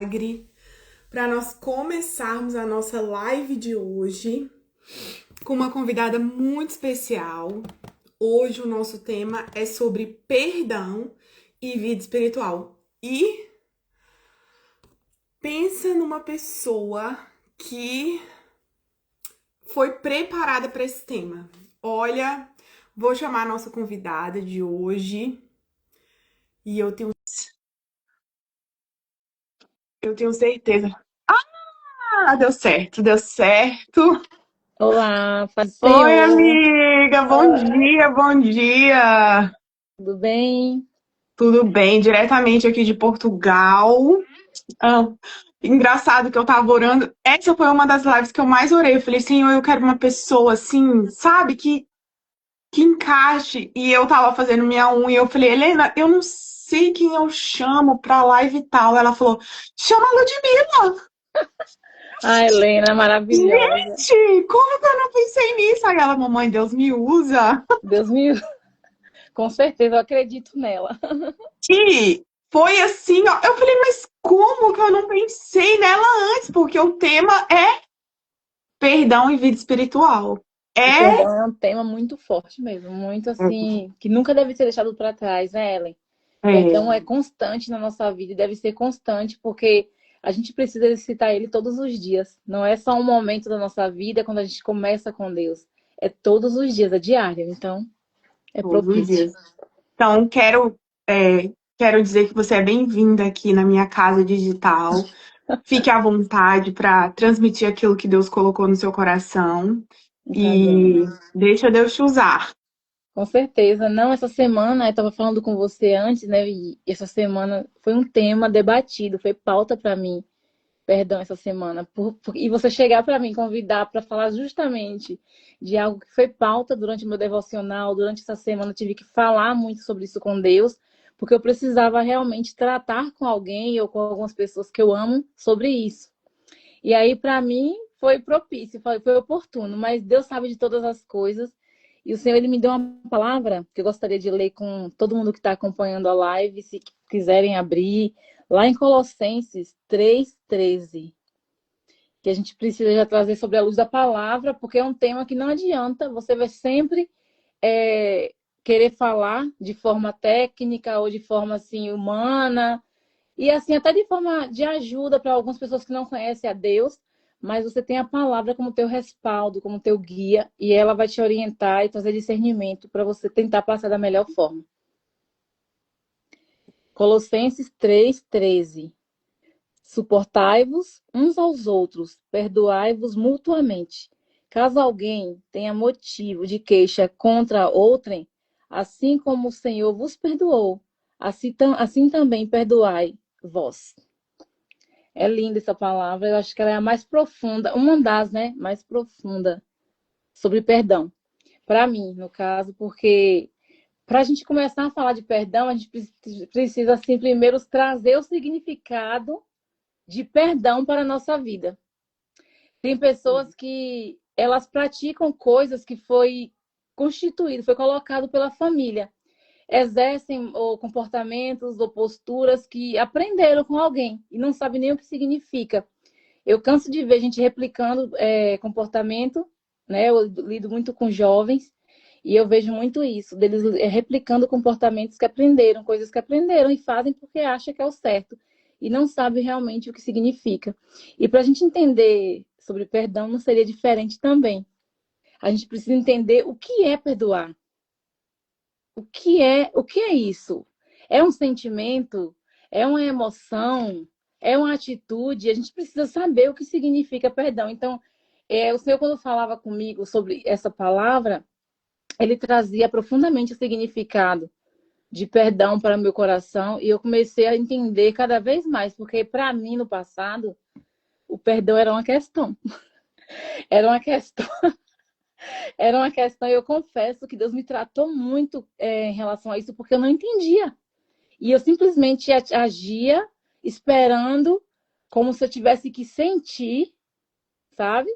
Milagre para nós começarmos a nossa live de hoje com uma convidada muito especial. Hoje o nosso tema é sobre perdão e vida espiritual. E pensa numa pessoa que foi preparada para esse tema. Olha, vou chamar a nossa convidada de hoje e eu tenho certeza. Ah, deu certo, deu certo. Olá, paz do Oi, Senhor. amiga, bom dia, bom dia. Tudo bem? Tudo bem? Diretamente aqui de Portugal. Ah, engraçado que eu tava orando. Essa foi uma das lives que eu mais orei. Eu falei, Senhor, eu quero uma pessoa assim, sabe, que encaixe. E eu tava fazendo minha unha. Eu falei, Helena, eu não sei quem eu chamo pra live e tal. Ela falou, chama a Ludmilla. A Helena, maravilhosa. Gente, como que eu não pensei nisso? Aí ela, mamãe, Deus me usa. Deus me... Com certeza, eu acredito nela. Que foi assim, ó. Eu falei, mas como que eu não pensei nela antes? Porque o tema é perdão e vida espiritual. O É, perdão é um tema muito forte mesmo, muito assim, que nunca deve ser deixado para trás, né, Ellen? é, Perdão é constante na nossa vida e deve ser constante porque a gente precisa exercitar ele todos os dias. Não é só um momento da nossa vida quando a gente começa com Deus. É todos os dias, é diário. Então, é todos os propício. dias. Então, quero dizer que você é bem-vinda aqui na minha casa digital. Fique à vontade para transmitir aquilo que Deus colocou no seu coração Tá bom. e deixa Deus te usar. Com certeza. Não, essa semana, eu estava falando com você antes, né? E essa semana foi um tema debatido, foi pauta para mim, perdão, essa semana. E você chegar para mim, convidar para falar justamente de algo que foi pauta durante o meu devocional, durante essa semana, eu tive que falar muito sobre isso com Deus, porque eu precisava realmente tratar com alguém ou com algumas pessoas que eu amo sobre isso. E aí, para mim, foi propício, foi oportuno, mas Deus sabe de todas as coisas. E o Senhor, ele me deu uma palavra que eu gostaria de ler com todo mundo que está acompanhando a live, se quiserem abrir, lá em Colossenses 3:13, que a gente precisa já trazer sobre a luz da palavra, porque é um tema que não adianta, você vai sempre querer falar de forma técnica ou de forma assim humana, e assim, até de forma de ajuda para algumas pessoas que não conhecem a Deus, mas você tem a palavra como teu respaldo, como teu guia, e ela vai te orientar e trazer discernimento para você tentar passar da melhor forma. Colossenses 3:13. Suportai-vos uns aos outros, perdoai-vos mutuamente. Caso alguém tenha motivo de queixa contra outrem, assim como o Senhor vos perdoou, assim também perdoai vós. É linda essa palavra, eu acho que ela é a mais profunda, uma das, né, mais profunda sobre perdão. Para mim, no caso, porque para a gente começar a falar de perdão, a gente precisa, assim, primeiro trazer o significado de perdão para a nossa vida. Tem pessoas que elas praticam coisas que foi constituído, foi colocado pela família. Exercem ou comportamentos ou posturas que aprenderam com alguém e não sabem nem o que significa. Eu canso de ver gente replicando comportamento, né? Eu lido muito com jovens e eu vejo muito isso, deles replicando comportamentos que aprenderam, coisas que aprenderam e fazem porque acham que é o certo e não sabem realmente o que significa. E para a gente entender sobre perdão não seria diferente também. A gente precisa entender o que é perdoar. O que é isso? É um sentimento? É uma emoção? É uma atitude? A gente precisa saber o que significa perdão. Então, o Senhor, quando falava comigo sobre essa palavra, ele trazia profundamente o significado de perdão para o meu coração e eu comecei a entender cada vez mais, porque para mim, no passado, o perdão era uma questão. Era uma questão, era uma questão, e eu confesso que Deus me tratou muito em relação a isso, porque eu não entendia. E eu simplesmente agia esperando como se eu tivesse que sentir, sabe?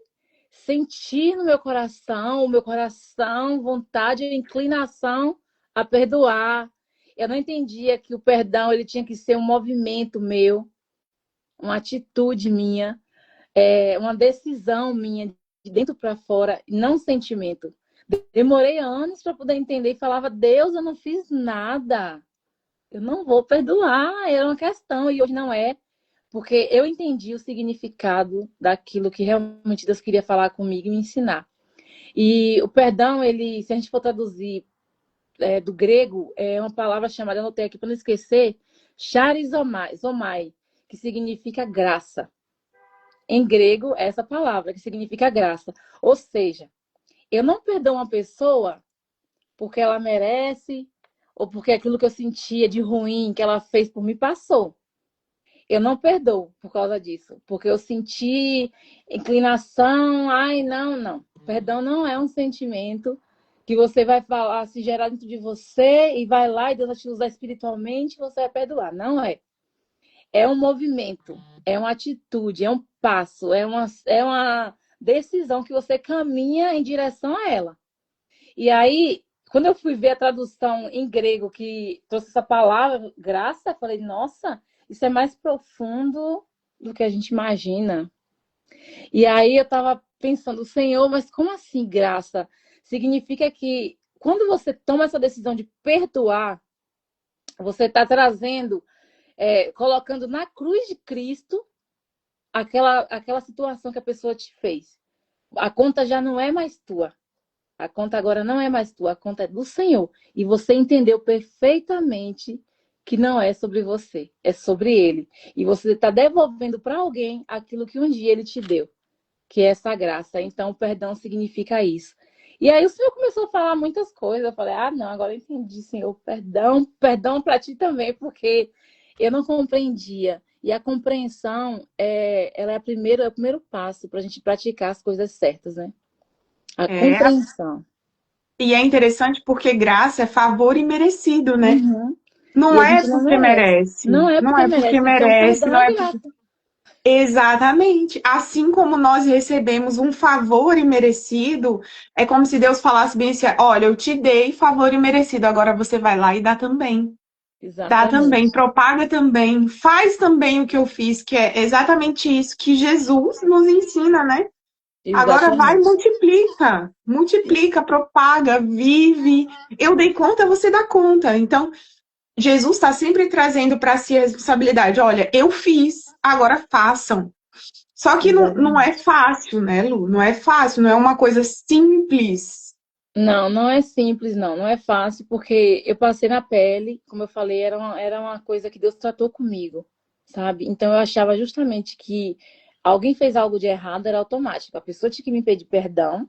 Sentir no meu coração, o meu coração, vontade e inclinação a perdoar. Eu não entendia que o perdão ele tinha que ser um movimento meu, uma atitude minha, uma decisão minha de dentro para fora, não sentimento. Demorei anos para poder entender e falava, Deus, eu não fiz nada. Eu não vou perdoar, era uma questão, e hoje não é, porque eu entendi o significado daquilo que realmente Deus queria falar comigo e me ensinar. E o perdão, ele, se a gente for traduzir do grego, é uma palavra chamada, eu anotei aqui para não esquecer, charizomai, que significa graça. Em grego, é essa palavra que significa graça. Ou seja, eu não perdoo uma pessoa porque ela merece, ou porque aquilo que eu sentia de ruim que ela fez por mim passou. Eu não perdoo por causa disso, porque eu senti inclinação, ai, não, não. Perdão não é um sentimento que você vai falar, se gerar dentro de você e vai lá e Deus vai te usar espiritualmente e você vai perdoar. Não é. É um movimento, é uma atitude, é um passo, é uma decisão que você caminha em direção a ela. E aí, quando eu fui ver a tradução em grego que trouxe essa palavra, graça, eu falei, nossa, isso é mais profundo do que a gente imagina. E aí eu estava pensando, Senhor, mas como assim graça? Significa que quando você toma essa decisão de perdoar, você está trazendo, colocando na cruz de Cristo aquela situação que a pessoa te fez. A conta já não é mais tua. A conta agora não é mais tua, a conta é do Senhor. E você entendeu perfeitamente que não é sobre você, é sobre Ele. E você está devolvendo para alguém aquilo que um dia Ele te deu, que é essa graça. Então, o perdão significa isso. E aí o Senhor começou a falar muitas coisas. Eu falei, não, agora eu entendi, Senhor, perdão, perdão para ti também, porque eu não compreendia. E a compreensão, ela é é o primeiro passo para a gente praticar as coisas certas, né? A É, compreensão. e é interessante porque graça é favor imerecido, né? Uhum. E Não a é gente não porque merece. merece, Não é não porque é porque merece. Então, merece, perdão não é é porque. graça. Exatamente. Assim como nós recebemos um favor imerecido, é como se Deus falasse bem assim: olha, eu te dei favor imerecido, agora você vai lá e dá também. Dá também, Exatamente. propaga também, faz também o que eu fiz, que é exatamente isso que Jesus nos ensina, né? Agora vai, Exatamente. multiplica, multiplica, propaga, vive. Eu dei conta, você dá conta. Então, Jesus está sempre trazendo para si a responsabilidade. Olha, eu fiz, agora façam. Só que não é Exatamente. fácil, né, Lu? Não é fácil, não é uma coisa simples. Não, não é simples, não. Não é fácil, porque eu passei na pele, como eu falei, era uma coisa que Deus tratou comigo, sabe? Então eu achava justamente que alguém fez algo de errado, era automático. A pessoa tinha que me pedir perdão,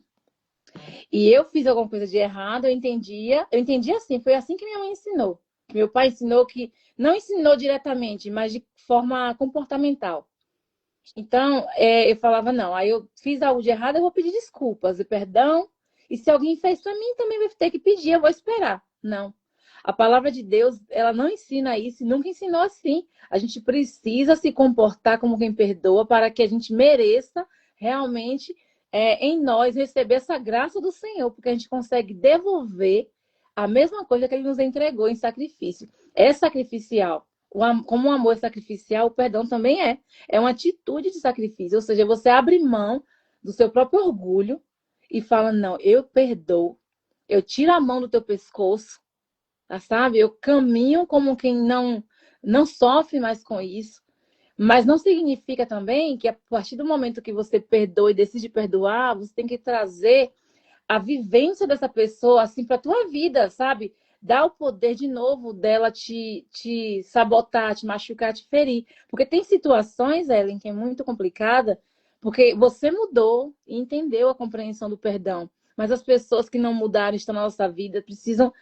e eu fiz alguma coisa de errado, eu entendia assim, foi assim que minha mãe ensinou. Meu pai ensinou que, não ensinou diretamente, mas de forma comportamental. Então, eu falava, não, aí eu fiz algo de errado, eu vou pedir desculpas e perdão. E se alguém fez para mim, também vai ter que pedir, eu vou esperar. Não. A palavra de Deus, ela não ensina isso, nunca ensinou assim. A gente precisa se comportar como quem perdoa para que a gente mereça realmente em nós receber essa graça do Senhor, porque a gente consegue devolver a mesma coisa que Ele nos entregou em sacrifício. É sacrificial. Como o amor é sacrificial, o perdão também é. É uma atitude de sacrifício, ou seja, você abre mão do seu próprio orgulho e fala: não, eu perdoo, eu tiro a mão do teu pescoço, tá, sabe? Eu caminho como quem não sofre mais com isso. Mas não significa também que a partir do momento que você perdoa e decide perdoar, você tem que trazer a vivência dessa pessoa assim para tua vida, sabe? Dá o poder de novo dela te sabotar, te machucar, te ferir. Porque tem situações, Ellen, que é muito complicada, porque você mudou e entendeu a compreensão do perdão. Mas as pessoas que não mudaram, estão na nossa vida, precisam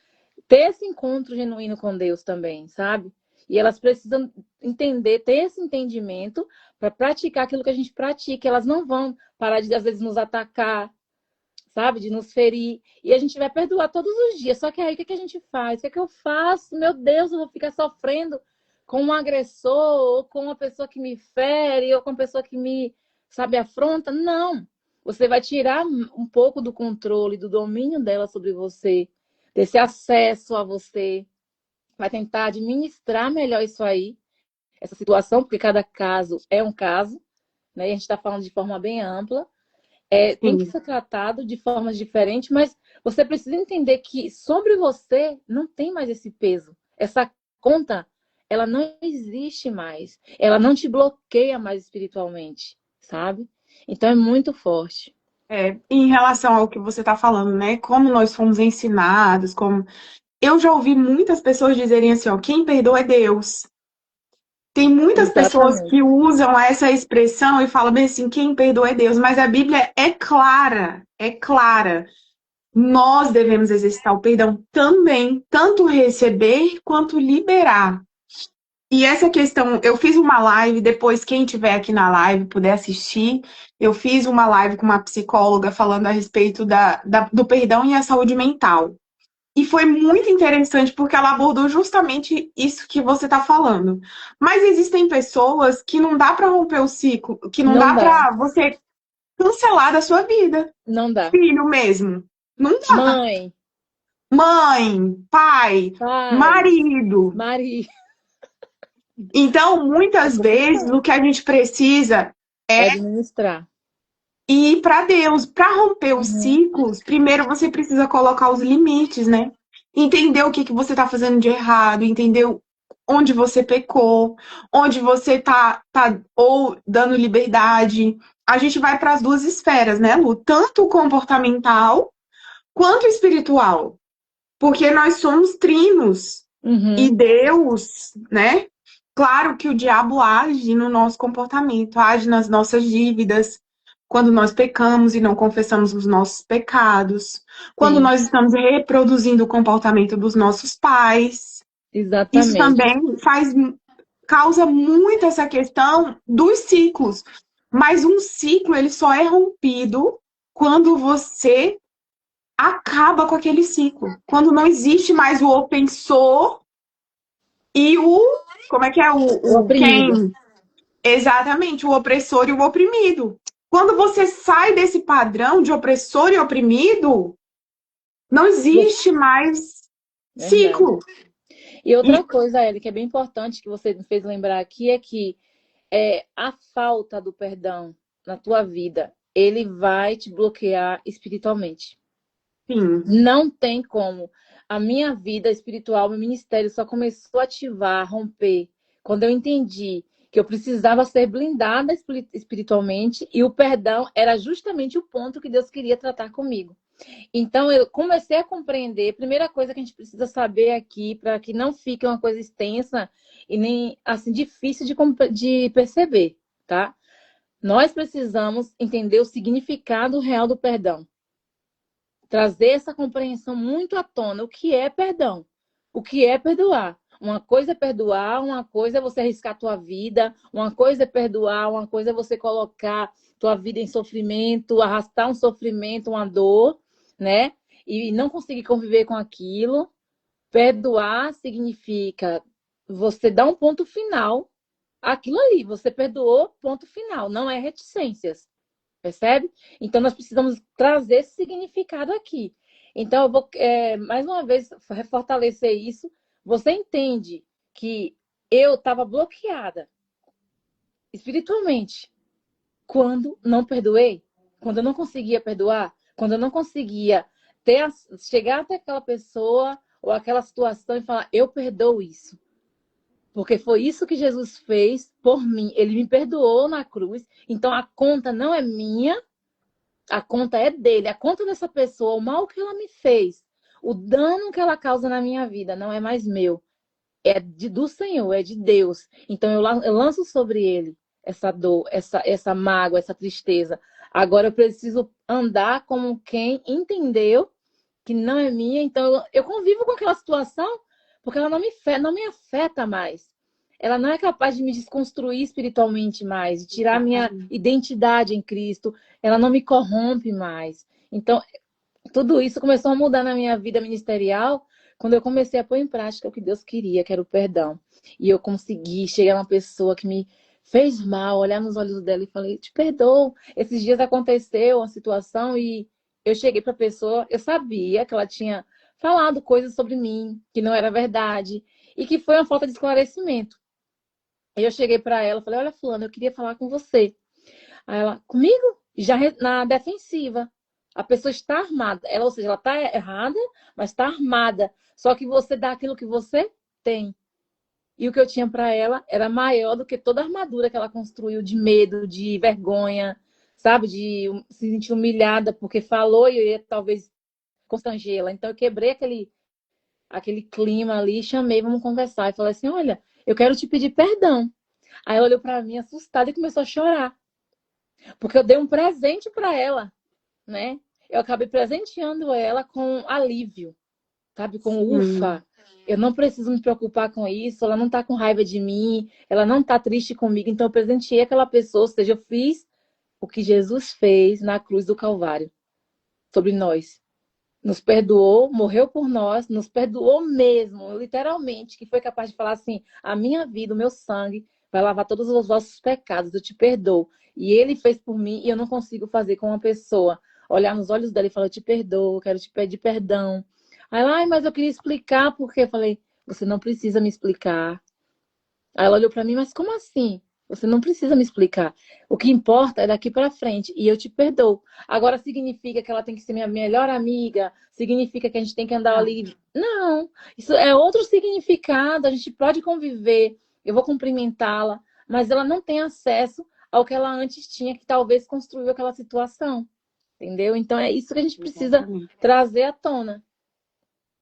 ter esse encontro genuíno com Deus também, sabe? E elas precisam entender, ter esse entendimento para praticar aquilo que a gente pratica. Elas não vão parar de, às vezes, nos atacar, sabe? De nos ferir. E a gente vai perdoar todos os dias. Só que aí o que a gente faz? O que eu faço? Meu Deus, eu vou ficar sofrendo com um agressor, ou com uma pessoa que me fere, ou com uma pessoa que me, sabe, afronta? Não. Você vai tirar um pouco do controle, do domínio dela sobre você, desse acesso a você. Vai tentar administrar melhor isso aí. essa situação, porque cada caso é um caso, né? E a gente está falando de forma bem ampla. Tem que Sim. ser tratado de formas diferentes, mas você precisa entender que sobre você não tem mais esse peso. Essa conta, ela não existe mais. Ela não te bloqueia mais espiritualmente, sabe? Então é muito forte. Em relação ao que você está falando, né? Como nós fomos ensinados, como eu já ouvi muitas pessoas dizerem assim, ó, quem perdoa é Deus. Tem muitas pessoas Exatamente. que usam essa expressão e falam bem assim, quem perdoa é Deus, mas a Bíblia é clara, é clara. Nós devemos exercitar o perdão também, tanto receber quanto liberar. E essa questão, eu fiz uma live, depois quem tiver aqui na live puder assistir, eu fiz uma live com uma psicóloga falando a respeito do perdão e a saúde mental. E foi muito interessante porque ela abordou justamente isso que você está falando. Mas existem pessoas que não dá para romper o ciclo, que não Não dá dá, para você cancelar da sua vida. não dá. Filho mesmo. Não dá. Mãe, Mãe, pai, pais, marido. marido, Então, é muitas vezes, complicado. o que a gente precisa É é administrar. ir para Deus. Para romper os Uhum. ciclos, primeiro você precisa colocar os limites, né? Entender o que que você está fazendo de errado, entender onde você pecou, onde você tá ou dando liberdade. A gente vai para as duas esferas, né, Lu? Tanto comportamental quanto espiritual. Porque nós somos trinos. E Uhum. Deus, né? Claro que o diabo age no nosso comportamento, age nas nossas dívidas, quando nós pecamos e não confessamos os nossos pecados, quando Sim, nós estamos reproduzindo o comportamento dos nossos pais. Isso exatamente. também causa muito essa questão dos ciclos. Mas um ciclo, ele só é rompido quando você acaba com aquele ciclo. Quando não existe mais o ofensor e como é que é O oprimido. quem? Exatamente, o opressor e o oprimido. Quando você sai desse padrão de opressor e oprimido, não existe mais Verdade. ciclo. E E, outra coisa, Ellie, que é bem importante que você me fez lembrar aqui é que a falta do perdão na tua vida, ele vai te bloquear espiritualmente. sim, Não tem como. A minha vida espiritual, meu ministério só começou a ativar, a romper, quando eu entendi que eu precisava ser blindada espiritualmente e o perdão era justamente o ponto que Deus queria tratar comigo. Então, eu comecei a compreender. Primeira coisa que a gente precisa saber aqui, para que não fique uma coisa extensa e nem assim difícil de perceber, tá? Nós precisamos entender o significado real do perdão, trazer essa compreensão muito à tona. O que é perdão? O que é perdoar? Uma coisa é perdoar, uma coisa é você arriscar a tua vida, uma coisa é perdoar, uma coisa é você colocar tua vida em sofrimento, arrastar um sofrimento, uma dor, né? E não conseguir conviver com aquilo. Perdoar significa você dar um ponto final àquilo ali. Você perdoou, ponto final. Não é reticências. Percebe? Então, nós precisamos trazer esse significado aqui. Então, eu vou, mais uma vez, fortalecer isso. Você entende que eu estava bloqueada espiritualmente quando não perdoei? Quando eu não conseguia perdoar? Quando eu não conseguia chegar até aquela pessoa ou aquela situação e falar, eu perdoo isso. Porque foi isso que Jesus fez por mim. Ele me perdoou na cruz. Então, a conta não é minha, a conta é dele, a conta dessa pessoa, o mal que ela me fez, o dano que ela causa na minha vida, não é mais meu. Do Senhor, é de Deus. Então eu lanço sobre ele essa dor, essa mágoa, essa tristeza. Agora eu preciso andar como quem entendeu que não é minha. Então eu convivo com aquela situação porque ela não me afeta mais. Ela não é capaz de me desconstruir espiritualmente mais, de tirar minha identidade em Cristo. Ela não me corrompe mais. Então, tudo isso começou a mudar na minha vida ministerial quando eu comecei a pôr em prática o que Deus queria, que era o perdão. E eu consegui chegar a uma pessoa que me fez mal, olhar nos olhos dela e falei, te perdoo. Esses dias aconteceu uma situação e eu cheguei para a pessoa, eu sabia que ela tinha falado coisas sobre mim, que não era verdade, e que foi uma falta de esclarecimento. Aí eu cheguei para ela, falei, olha, fulana, eu queria falar com você. Aí ela, comigo? Já na defensiva. A pessoa está armada. Ela, ou seja, ela está errada, mas está armada. Só que você dá aquilo que você tem. E o que eu tinha para ela era maior do que toda a armadura que ela construiu de medo, de vergonha, sabe? De se sentir humilhada porque falou e eu ia talvez constrangê-la. Então eu quebrei aquele clima ali, chamei, vamos conversar. E falei assim: olha, eu quero te pedir perdão. Aí ela olhou para mim assustada e começou a chorar. Porque eu dei um presente para ela, né? Eu acabei presenteando ela com alívio, sabe? Com Sim. ufa. Eu não preciso me preocupar com isso, ela não tá com raiva de mim, ela não tá triste comigo, então eu presenteei aquela pessoa, ou seja, eu fiz o que Jesus fez na cruz do Calvário sobre nós. Nos perdoou, morreu por nós, nos perdoou mesmo, literalmente, que foi capaz de falar assim: a minha vida, o meu sangue vai lavar todos os vossos pecados, eu te perdoo. E ele fez por mim e eu não consigo fazer com uma pessoa. Olhar nos olhos dela e falar: eu te perdoo, quero te pedir perdão. Aí ela, ai, mas eu queria explicar porque eu falei: você não precisa me explicar. Aí ela olhou para mim, mas como assim? Você não precisa me explicar. O que importa é daqui para frente e eu te perdoo. Agora significa que ela tem que ser minha melhor amiga? Significa que a gente tem que andar Não. ali? Não. Isso é outro significado. A gente pode conviver. Eu vou cumprimentá-la, mas ela não tem acesso ao que ela antes tinha, que talvez construiu aquela situação. Entendeu? Então é isso que a gente precisa Exatamente. trazer à tona.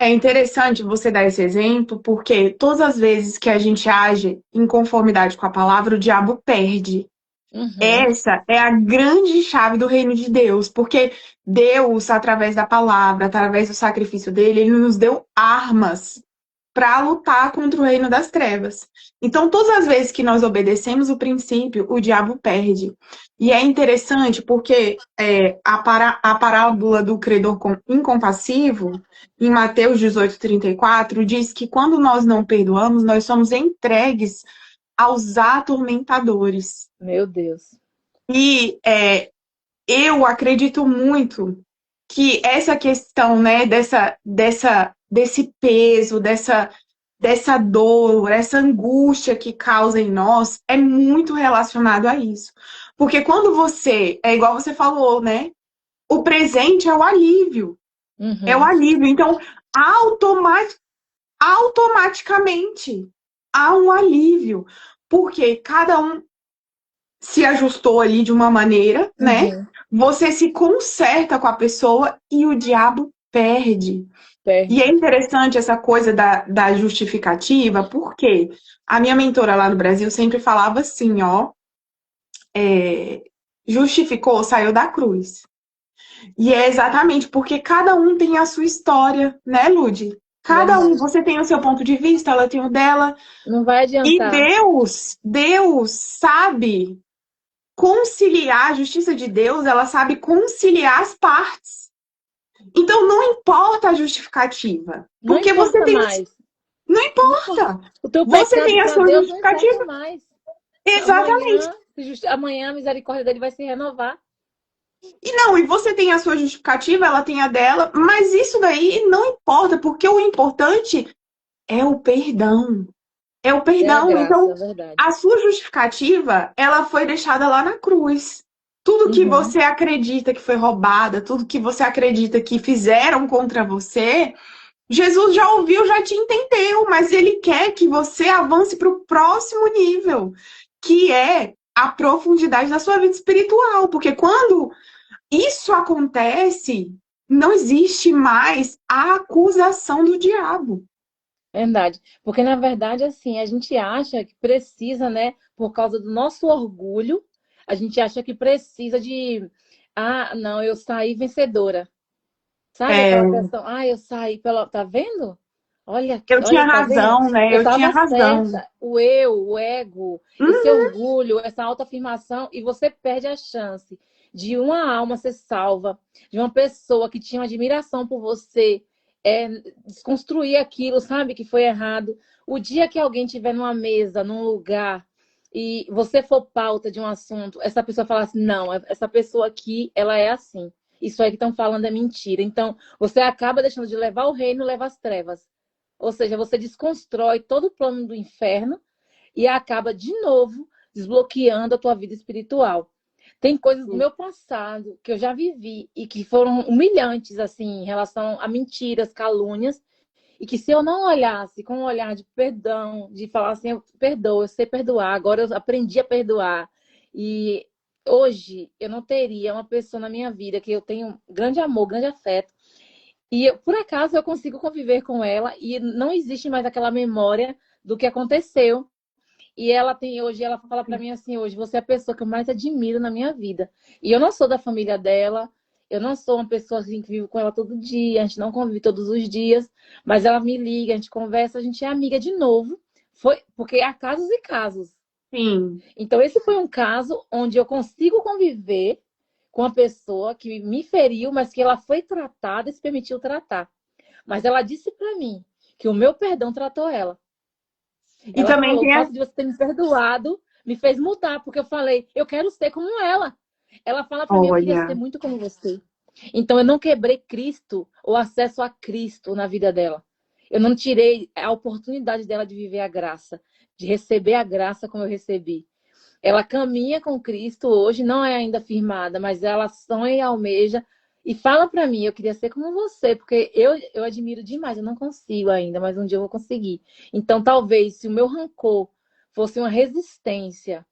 É interessante você dar esse exemplo, porque todas as vezes que a gente age em conformidade com a palavra, o diabo perde. Uhum. Essa é a grande chave do reino de Deus, porque Deus, através da palavra, através do sacrifício dele, ele nos deu armas para lutar contra o reino das trevas. Então, todas as vezes que nós obedecemos o princípio, o diabo perde. E é interessante porque a parábola do credor incompassivo, em Mateus 18:34, diz que quando nós não perdoamos, nós somos entregues aos atormentadores. Meu Deus. E eu acredito muito que essa questão, né, desse peso, dessa dor, essa angústia que causa em nós, é muito relacionado a isso. Porque quando você, é igual você falou, né, o presente é o alívio. É o Uhum. alívio. Então, automa- automaticamente há um alívio. Porque cada um se ajustou ali de uma maneira, né? Uhum. Você se conserta com a pessoa e o diabo perde. E é Perde. interessante essa coisa da justificativa, porque a minha mentora lá no Brasil sempre falava assim, ó, justificou, saiu da cruz. E é exatamente porque cada um tem a sua história, né, Lude? Cada um, Verdade. você tem o seu ponto de vista, ela tem o dela. Não vai E adiantar. Deus sabe conciliar, a justiça de Deus, ela sabe conciliar as partes. Então não importa a justificativa, Não porque você importa tem. mais. Não Não importa. importa. O teu Você pecado tem a para sua Deus não importa justificativa. mais. Exatamente. Amanhã a misericórdia dele vai se renovar. E não, e você tem a sua justificativa, ela tem a dela, mas isso daí não importa, porque o importante é o perdão. É o É a perdão. graça, Então, é verdade. a sua justificativa, ela foi deixada lá na cruz. Tudo que Uhum. você acredita que foi roubada, tudo que você acredita que fizeram contra você, Jesus já ouviu, já te entendeu, mas ele quer que você avance para o próximo nível, que é a profundidade da sua vida espiritual, porque quando isso acontece, não existe mais a acusação do diabo. Verdade. Porque, na verdade, assim, a gente acha que precisa, né, por causa do nosso orgulho, a gente acha que precisa de. Ah, não, eu saí vencedora. Sabe aquela É, questão? Ah, eu saí pela. Tá vendo? Olha, eu tinha olha, tá vendo? razão, né? Eu Eu tinha estava razão. certa. O eu, o ego, esse Hum, orgulho, essa autoafirmação, e você perde a chance de uma alma ser salva, de uma pessoa que tinha uma admiração por você, desconstruir aquilo, sabe, que foi errado. O dia que alguém estiver numa mesa, num lugar, e você for pauta de um assunto, essa pessoa falar assim, não, essa pessoa aqui, ela é assim. Isso aí que estão falando é mentira. Então, você acaba deixando de levar o reino, leva as trevas. Ou seja, você desconstrói todo o plano do inferno e acaba de novo desbloqueando a tua vida espiritual. Tem coisas do meu passado que eu já vivi e que foram humilhantes, assim, em relação a mentiras, calúnias, e que se eu não olhasse com um olhar de perdão, de falar assim, eu perdoo, eu sei perdoar, agora eu aprendi a perdoar. E hoje eu não teria uma pessoa na minha vida que eu tenho grande amor, grande afeto. E por acaso eu consigo conviver com ela e não existe mais aquela memória do que aconteceu. E ela tem hoje, ela fala para mim assim, hoje, você é a pessoa que eu mais admiro na minha vida. E eu não sou da família dela, eu não sou uma pessoa assim que vive com ela todo dia, a gente não convive todos os dias, mas ela me liga, a gente conversa, a gente é amiga de novo. Foi porque há casos e casos. Sim. Então esse foi um caso onde eu consigo conviver com uma pessoa que me feriu, mas que ela foi tratada e se permitiu tratar. Mas ela disse para mim que o meu perdão tratou ela. E Ela também falou, o tem a... fato de você ter me perdoado me fez mudar, porque eu falei, eu quero ser como ela. Ela fala para mim, eu queria ser Olha, muito como você. Então eu não quebrei Cristo, o acesso a Cristo na vida dela. Eu não tirei a oportunidade dela de viver a graça, de receber a graça como eu recebi. Ela caminha com Cristo hoje, não é ainda firmada, mas ela sonha e almeja e fala para mim, eu queria ser como você, porque eu admiro demais, eu não consigo ainda, mas um dia eu vou conseguir. Então, talvez, se o meu rancor fosse uma resistência,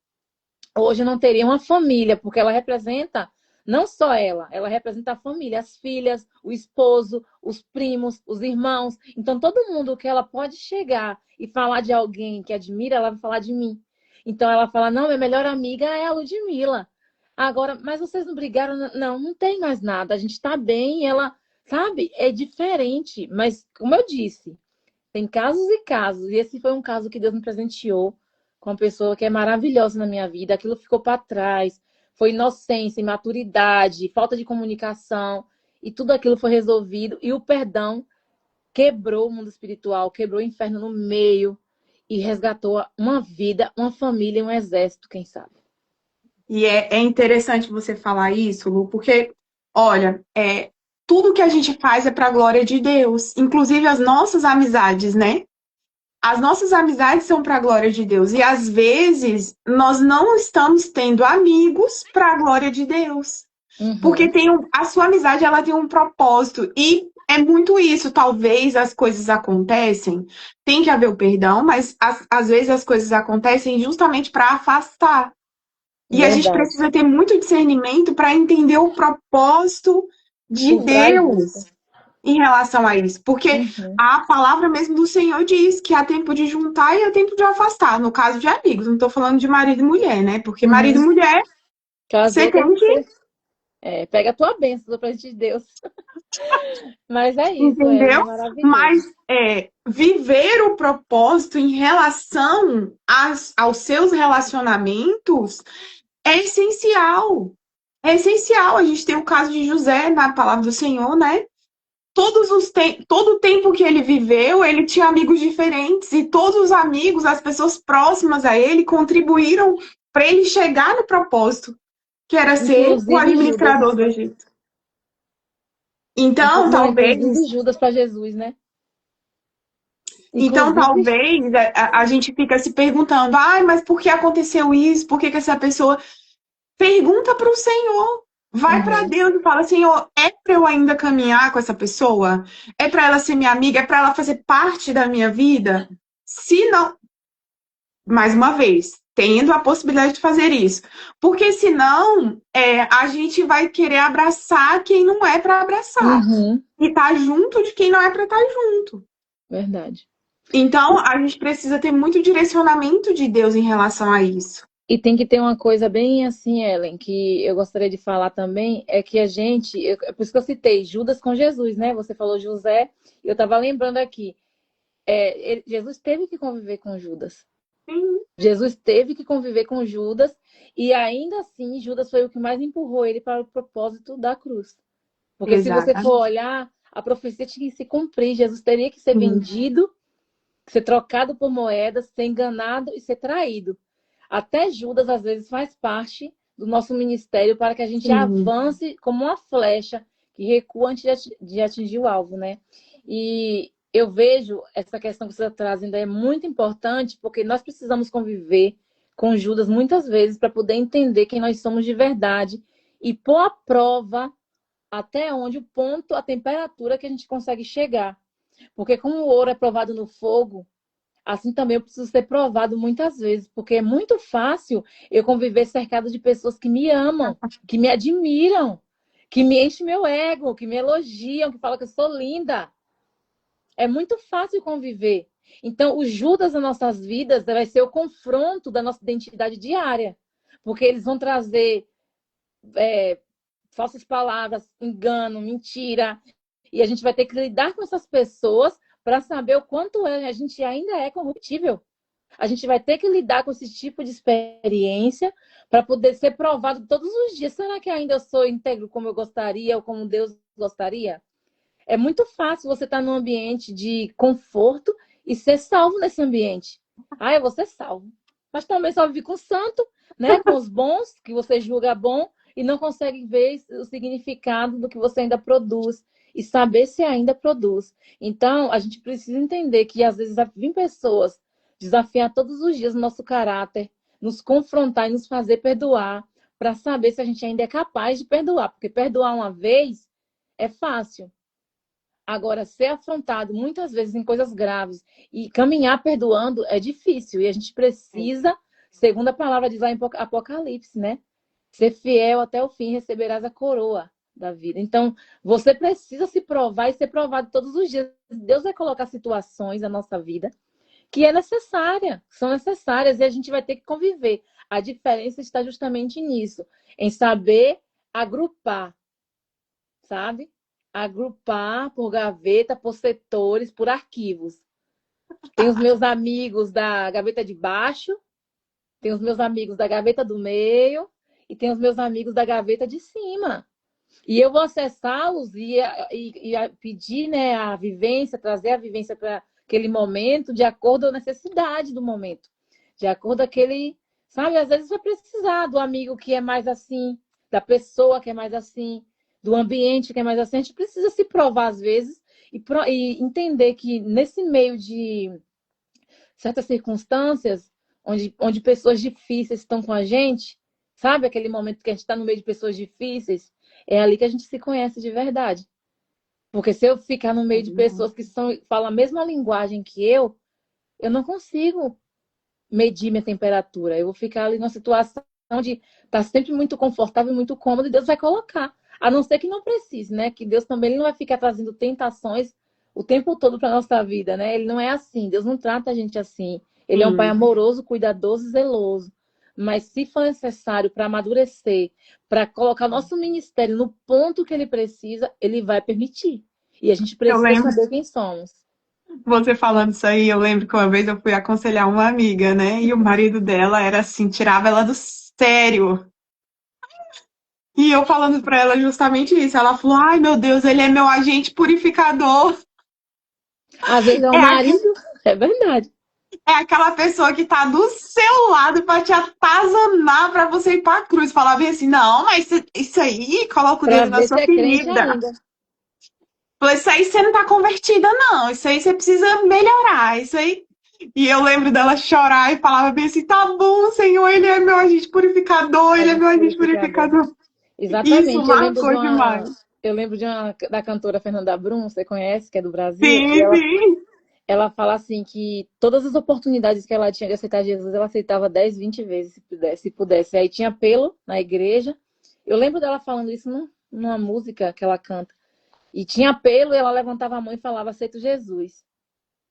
hoje eu não teria uma família, porque ela representa não só ela representa a família, as filhas, o esposo, os primos, os irmãos. Então, todo mundo que ela pode chegar e falar de alguém que admira, ela vai falar de mim. Então, ela fala: não, minha melhor amiga é a Ludmilla. Agora, mas vocês não brigaram? Não, não tem mais nada. A gente está bem. Ela, sabe, é diferente. Mas, como eu disse, tem casos e casos. E esse foi um caso que Deus me presenteou com uma pessoa que é maravilhosa na minha vida. Aquilo ficou para trás. Foi inocência, imaturidade, falta de comunicação. E tudo aquilo foi resolvido. E o perdão quebrou o mundo espiritual, quebrou o inferno no meio e resgatou uma vida, uma família e um exército, quem sabe. e é interessante você falar isso, Lu, porque, olha, tudo que a gente faz é para a glória de Deus, inclusive as nossas amizades, né? As nossas amizades são para a glória de Deus. E às vezes nós não estamos tendo amigos para a glória de Deus. Porque Uhum. a sua amizade ela tem um propósito. E é muito isso. Talvez as coisas acontecem, tem que haver o perdão, mas às vezes as coisas acontecem justamente para afastar. E a gente Verdade. precisa ter muito discernimento para entender o propósito de Por trás disso. Deus em relação a isso. Porque Uhum. a palavra mesmo do Senhor diz que há tempo de juntar e há tempo de afastar, no caso de amigos. Não estou falando de marido e mulher, né? Porque marido Uhum. e mulher, você Casou, tem tem que que, ser. Pega a tua bênção do presente de Deus. Mas é isso, Ellen, é entendeu? maravilhoso. Mas viver o propósito em relação aos seus relacionamentos é essencial. É essencial. A gente tem o caso de José na palavra do Senhor, né? Todo o tempo que ele viveu, ele tinha amigos diferentes e todos os amigos, as pessoas próximas a ele, contribuíram para ele chegar no propósito, que era ser o Inclusive Judas. administrador do Egito. Então, Não, inclusive talvez, Judas para Jesus, né? então, Inclusive. talvez a gente fica se perguntando, ai, mas por que aconteceu isso? Por que que essa pessoa... Pergunta para o Senhor. Vai para Uhum. Deus e fala, Senhor, é para eu ainda caminhar com essa pessoa? É para ela ser minha amiga? É para ela fazer parte da minha vida? Se não, mais uma vez, tendo a possibilidade de fazer isso. Porque senão, a gente vai querer abraçar quem não é para abraçar. Uhum. E tá junto de quem não é para estar junto. Verdade. Então, a gente precisa ter muito direcionamento de Deus em relação a isso. E tem que ter uma coisa bem assim, Ellen, que eu gostaria de falar também, é que a gente, é por isso que eu citei Judas com Jesus, né? Você falou José, eu estava lembrando aqui, Jesus teve que conviver com Judas. Sim, Jesus teve que conviver com Judas, e ainda assim, Judas foi o que mais empurrou ele para o propósito da cruz. Porque se você for exatamente. olhar, a profecia tinha que se cumprir, Jesus teria que ser Sim, vendido, ser trocado por moedas, ser enganado e ser traído. Até Judas, às vezes, faz parte do nosso ministério para que a gente sim. avance como uma flecha que recua antes de atingir o alvo, né? E eu vejo essa questão que você está trazendo é muito importante, porque nós precisamos conviver com Judas muitas vezes para poder entender quem nós somos de verdade e pôr à prova até onde o ponto, a temperatura que a gente consegue chegar. Porque como o ouro é provado no fogo, assim também eu preciso ser provado muitas vezes, porque é muito fácil eu conviver cercado de pessoas que me amam, que me admiram, que me enchem meu ego, que me elogiam, que falam que eu sou linda. É muito fácil conviver. Então, o Judas nas nossas vidas vai ser o confronto da nossa identidade diária, porque eles vão trazer falsas palavras, engano, mentira, e a gente vai ter que lidar com essas pessoas para saber o quanto a gente ainda é corruptível. A gente vai ter que lidar com esse tipo de experiência para poder ser provado todos os dias. Será que ainda eu sou íntegro como eu gostaria ou como Deus gostaria? É muito fácil você estar num ambiente de conforto e ser salvo nesse ambiente. Ah, eu vou ser salvo. Mas também só vive com o santo, né? Com os bons, que você julga bom, e não consegue ver o significado do que você ainda produz e saber se ainda produz. Então, a gente precisa entender que às vezes vêm pessoas desafiar todos os dias o nosso caráter, nos confrontar e nos fazer perdoar, para saber se a gente ainda é capaz de perdoar. Porque perdoar uma vez é fácil. Agora, ser afrontado muitas vezes em coisas graves e caminhar perdoando é difícil. E a gente precisa, segundo a palavra diz lá em Apocalipse, né? Ser fiel até o fim, receberás a coroa da vida. Então, você precisa se provar e ser provado todos os dias. Deus vai colocar situações na nossa vida que é necessária, são necessárias, e a gente vai ter que conviver. A diferença está justamente nisso, em saber agrupar, sabe? Agrupar por gaveta, por setores, por arquivos. Tem os meus amigos da gaveta de baixo, tem os meus amigos da gaveta do meio e tem os meus amigos da gaveta de cima. E eu vou acessá-los e pedir, né, a vivência, trazer a vivência para aquele momento de acordo com a necessidade do momento. De acordo com aquele... Sabe, às vezes vai precisar do amigo que é mais assim, da pessoa que é mais assim, do ambiente que é mais assim. A gente precisa se provar às vezes e entender que nesse meio de certas circunstâncias, onde pessoas difíceis estão com a gente, sabe aquele momento que a gente está no meio de pessoas difíceis? É ali que a gente se conhece de verdade. Porque se eu ficar no meio de pessoas que falam a mesma linguagem que eu não consigo medir minha temperatura. Eu vou ficar ali numa situação de estar sempre muito confortável, muito cômodo, e Deus vai colocar. A não ser que não precise, né? Que Deus também ele não vai ficar trazendo tentações o tempo todo para nossa vida, né? Ele não é assim. Deus não trata a gente assim. Ele é um pai amoroso, cuidadoso e zeloso. Mas se for necessário para amadurecer, para colocar nosso ministério no ponto que ele precisa, ele vai permitir. E a gente Eu precisa lembro, saber quem somos. você falando isso aí, eu lembro que uma vez eu fui aconselhar uma amiga, né? E o marido dela era assim, tirava ela do sério. E eu falando pra ela justamente isso. Ela falou: ai meu Deus, ele é meu agente purificador. Às vezes é É, o marido, é verdade. é aquela pessoa que tá do seu lado pra te atazanar pra você ir pra cruz. Falar bem assim: não, mas isso aí, coloca o Para dedo na ver se sua é crente ferida. ainda. Falei, isso aí você não tá convertida, não. Isso aí você precisa melhorar. Isso aí. E eu lembro dela chorar e falava bem assim: tá bom, Senhor, ele é meu agente purificador, A ele é meu gente agente purificador. purificador. Isso Exatamente. marcou demais. Eu lembro de uma da cantora Fernanda Brum, você conhece, que é do Brasil, e Sim, sim. ela fala assim que todas as oportunidades que ela tinha de aceitar Jesus, ela aceitava 10, 20 vezes, se pudesse, se pudesse. Aí tinha apelo na igreja. Eu lembro dela falando isso numa música que ela canta. E tinha apelo e ela levantava a mão e falava, aceito Jesus.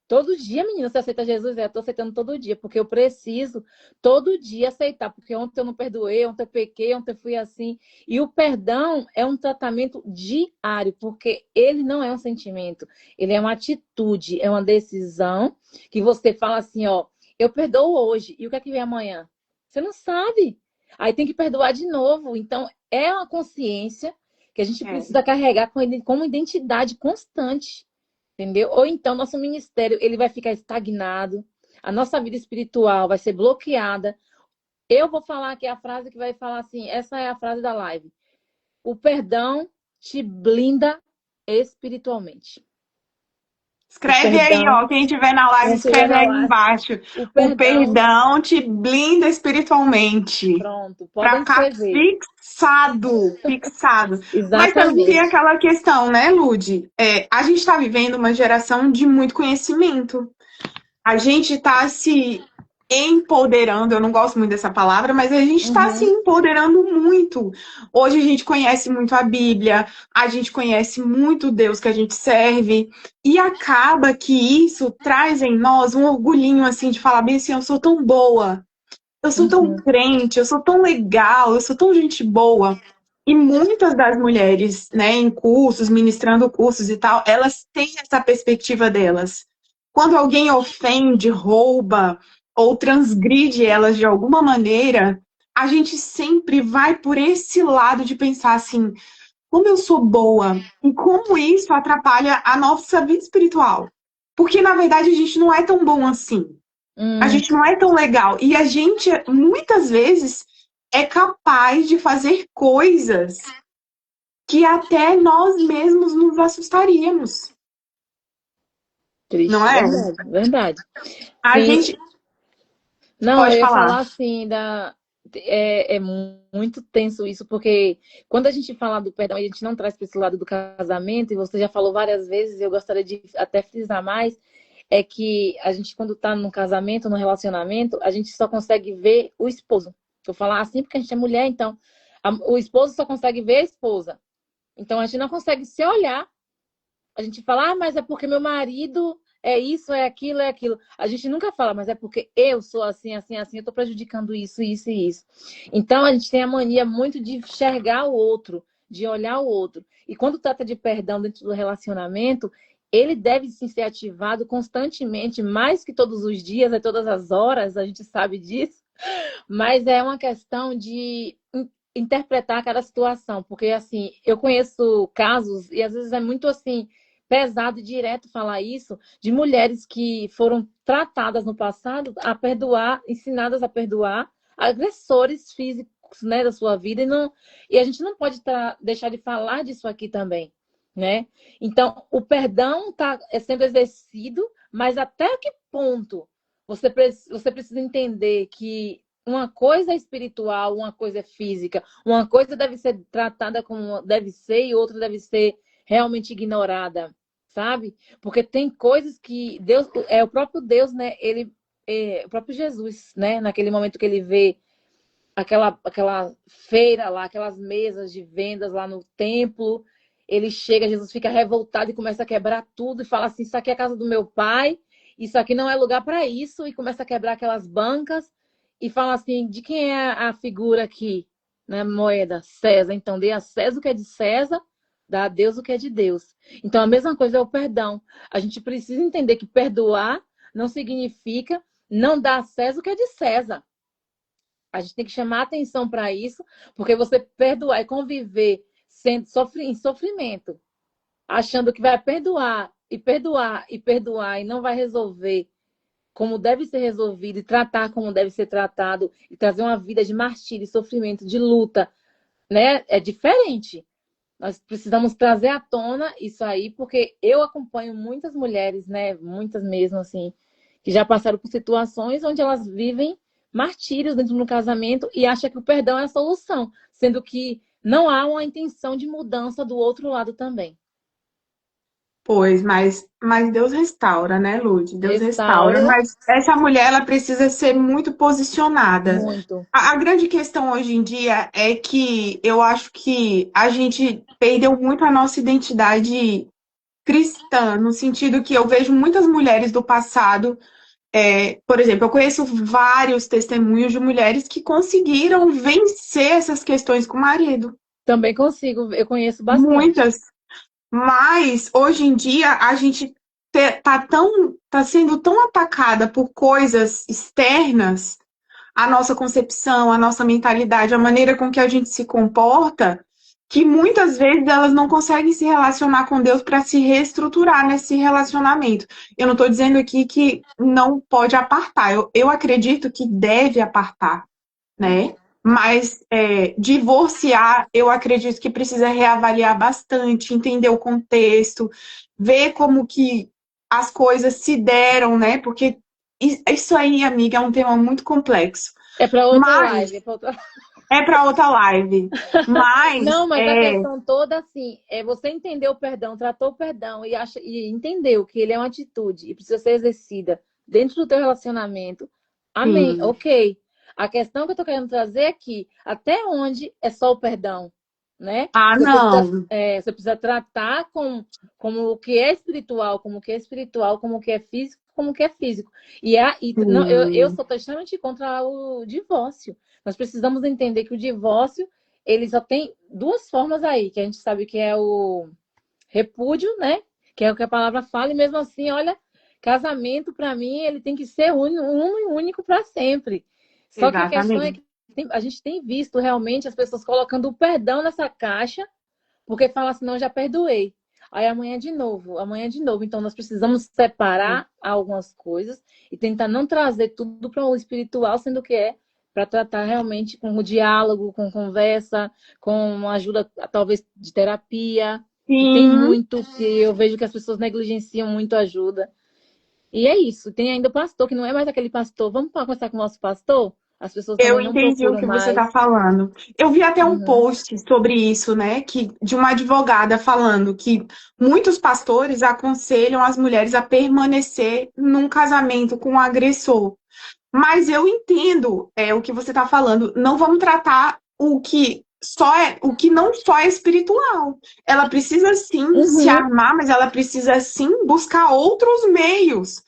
Todo dia, menina, você aceita Jesus? Eu tô aceitando todo dia, porque eu preciso todo dia aceitar, porque ontem eu não perdoei, ontem eu pequei, ontem eu fui assim. E o perdão é um tratamento diário, porque ele não é um sentimento, ele é uma atitude, é uma decisão que você fala assim, ó, eu perdoo hoje, e o que é que vem amanhã? Você não sabe. Aí tem que perdoar de novo. Então, é uma consciência que a gente É. precisa carregar como identidade constante. Entendeu? Ou então nosso ministério ele vai ficar estagnado, a nossa vida espiritual vai ser bloqueada. Eu vou falar aqui a frase que vai falar assim, essa é a frase da live. O perdão te blinda espiritualmente. O Escreve aí, ó. perdão, Quem estiver na live, quem estiver escreve na aí live, embaixo. o O perdão, perdão te blinda espiritualmente. pronto, Pra podem ficar escrever. fixado, fixado. Mas também tem Exatamente. aquela questão, né, Lude? A gente está vivendo uma geração de muito conhecimento. A gente está se empoderando, eu não gosto muito dessa palavra, mas a gente está se Uhum, empoderando muito. Hoje a gente conhece muito a Bíblia, a gente conhece muito o Deus que a gente serve, e acaba que isso traz em nós um orgulhinho assim de falar bem assim, eu sou tão boa, eu sou tão uhum, crente, eu sou tão legal, eu sou tão gente boa. E muitas das mulheres, né, em cursos, ministrando cursos e tal, elas têm essa perspectiva delas. Quando alguém ofende, rouba ou transgride elas de alguma maneira, a gente sempre vai por esse lado de pensar assim, como eu sou boa e como isso atrapalha a nossa vida espiritual. Porque, na verdade, a gente não é tão bom assim. A hum, gente não é tão legal. E a gente, muitas vezes, é capaz de fazer coisas que até nós mesmos nos assustaríamos, não triste, é? verdade, verdade. A Sim, gente não, eu pode ia falar. falar assim da muito tenso isso, porque quando a gente fala do perdão, a gente não traz para esse lado do casamento, e você já falou várias vezes, eu gostaria de até frisar mais, é que a gente, quando está num casamento, num relacionamento, a gente só consegue ver o esposo. Vou falar assim porque a gente é mulher, então o esposo só consegue ver a esposa. Então a gente não consegue se olhar. A gente fala, ah, mas é porque meu marido é isso, é aquilo, é aquilo. A gente nunca fala, mas é porque eu sou assim, assim, assim, eu tô prejudicando isso, isso e isso. Então a gente tem a mania muito de enxergar o outro, de olhar o outro. E quando trata de perdão dentro do relacionamento, ele deve sim ser ativado constantemente, mais que todos os dias, é todas as horas, a gente sabe disso. Mas é uma questão de interpretar cada situação, porque assim, eu conheço casos e às vezes é muito assim pesado e direto falar isso de mulheres que foram tratadas no passado a perdoar, ensinadas a perdoar agressores físicos, né, da sua vida e a gente não pode deixar de falar disso aqui também, né? Então, o perdão é sendo exercido, mas até que ponto você precisa entender que uma coisa é espiritual, uma coisa é física, uma coisa deve ser tratada como deve ser e outra deve ser realmente ignorada, sabe? Porque tem coisas que Deus, é o próprio Deus, né? O próprio Jesus, né? Naquele momento que ele vê aquela feira lá, aquelas mesas de vendas lá no templo, ele chega, Jesus fica revoltado e começa a quebrar tudo e fala assim: isso aqui é a casa do meu pai, isso aqui não é lugar para isso, e começa a quebrar aquelas bancas e fala assim: de quem é a figura aqui, né? Moeda, César. Então dê a César o que é de César, dá a Deus o que é de Deus. Então a mesma coisa é o perdão. A gente precisa entender que perdoar não significa não dar a César o que é de César. A gente tem que chamar atenção para isso, porque você perdoar e conviver em sofrimento, achando que vai perdoar e perdoar e perdoar e não vai resolver como deve ser resolvido e tratar como deve ser tratado e trazer uma vida de martírio, de sofrimento, de luta, né? É diferente. Nós precisamos trazer à tona isso aí, porque eu acompanho muitas mulheres, né? Muitas mesmo, assim, que já passaram por situações onde elas vivem martírios dentro do casamento e acham que o perdão é a solução, sendo que não há uma intenção de mudança do outro lado também. Pois, mas Deus restaura, né, Lud? Deus restaura. Restaura Mas essa mulher, ela precisa ser muito posicionada. muito. A grande questão hoje em dia é que eu acho que a gente perdeu muito a nossa identidade cristã, no sentido que eu vejo muitas mulheres do passado. Por exemplo, eu conheço vários testemunhos de mulheres que conseguiram vencer essas questões com o marido. Também consigo, eu conheço bastante. Muitas. Mas hoje em dia a gente tá sendo tão atacada por coisas externas, a nossa concepção, a nossa mentalidade, a maneira com que a gente se comporta, que muitas vezes elas não conseguem se relacionar com Deus para se reestruturar nesse relacionamento. Eu não estou dizendo aqui que não pode apartar, eu acredito que deve apartar, né? Mas divorciar, eu acredito que precisa reavaliar bastante, entender o contexto, ver como que as coisas se deram, né? Porque isso aí, amiga, é um tema muito complexo. É para outra Mas live. É pra outra... é para outra live. Mas Não, mas a questão toda, assim, é você entender o perdão, tratou o perdão e entendeu que ele é uma atitude e precisa ser exercida dentro do teu relacionamento. Amém. sim. Ok. A questão que eu tô querendo trazer é que até onde é só o perdão, né? Ah, não. Você precisa tratar como o que é espiritual, como o que é espiritual, como o que é físico, como o que é físico. Não, eu Sim. sou totalmente contra o divórcio. Nós precisamos entender que o divórcio ele só tem duas formas aí, que a gente sabe que é o repúdio, né? Que é o que a palavra fala, e mesmo assim, olha, casamento, para mim, ele tem que ser um e único para sempre. Só que a questão é Exatamente. que a gente tem visto realmente as pessoas colocando o perdão nessa caixa, porque fala assim, não, já perdoei. Aí amanhã de novo, amanhã de novo. Então nós precisamos separar algumas coisas e tentar não trazer tudo para o espiritual, sendo que é para tratar realmente com o diálogo, com conversa, com ajuda talvez de terapia, que tem Sim, muito, que eu vejo que as pessoas negligenciam muito ajuda. E é isso. Tem ainda o pastor, que não é mais aquele pastor. Vamos conversar com o nosso pastor? As pessoas eu também não entendi o procuram que você está mais. falando. Eu vi até um Uhum. post sobre isso, né? Que, de uma advogada falando que muitos pastores aconselham as mulheres a permanecer num casamento com o agressor. Mas eu entendo o que você está falando. Não vamos tratar o que não só é espiritual. Ela precisa sim se Uhum. armar, mas ela precisa sim buscar outros meios.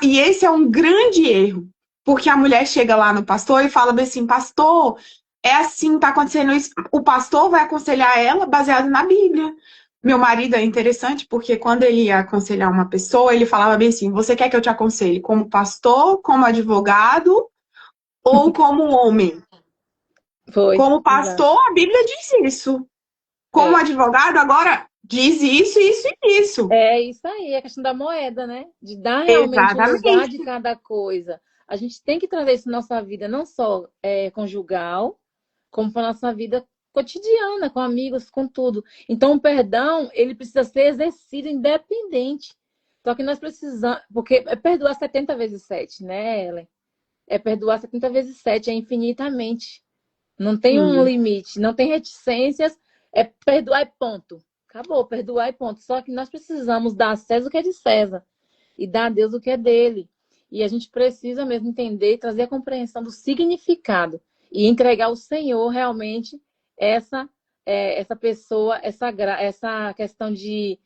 E esse é um grande erro, porque a mulher chega lá no pastor e fala bem assim, pastor, é assim, tá acontecendo isso. O pastor vai aconselhar ela baseado na Bíblia. Meu marido é interessante porque quando ele ia aconselhar uma pessoa, ele falava bem assim: você quer que eu te aconselhe como pastor, como advogado ou como homem? Foi, Como exato. pastor, a Bíblia diz isso. Como É. advogado, agora diz isso, isso e isso. É isso aí, a questão da moeda, né? De dar realmente o lugar de Exatamente. cada coisa. A gente tem que trazer isso na nossa vida, não só conjugal, como para nossa vida cotidiana, com amigos, com tudo. Então, o perdão, ele precisa ser exercido independente. Só que nós precisamos, porque é perdoar 70 vezes 7, né, Ellen? É perdoar 70 vezes 7, é infinitamente. Não tem um Sim. limite, não tem reticências, é perdoar e ponto. Acabou, perdoar e ponto. Só que nós precisamos dar a César o que é de César e dar a Deus o que é dele. E a gente precisa mesmo entender e trazer a compreensão do significado e entregar ao Senhor realmente essa essa pessoa, essa questão de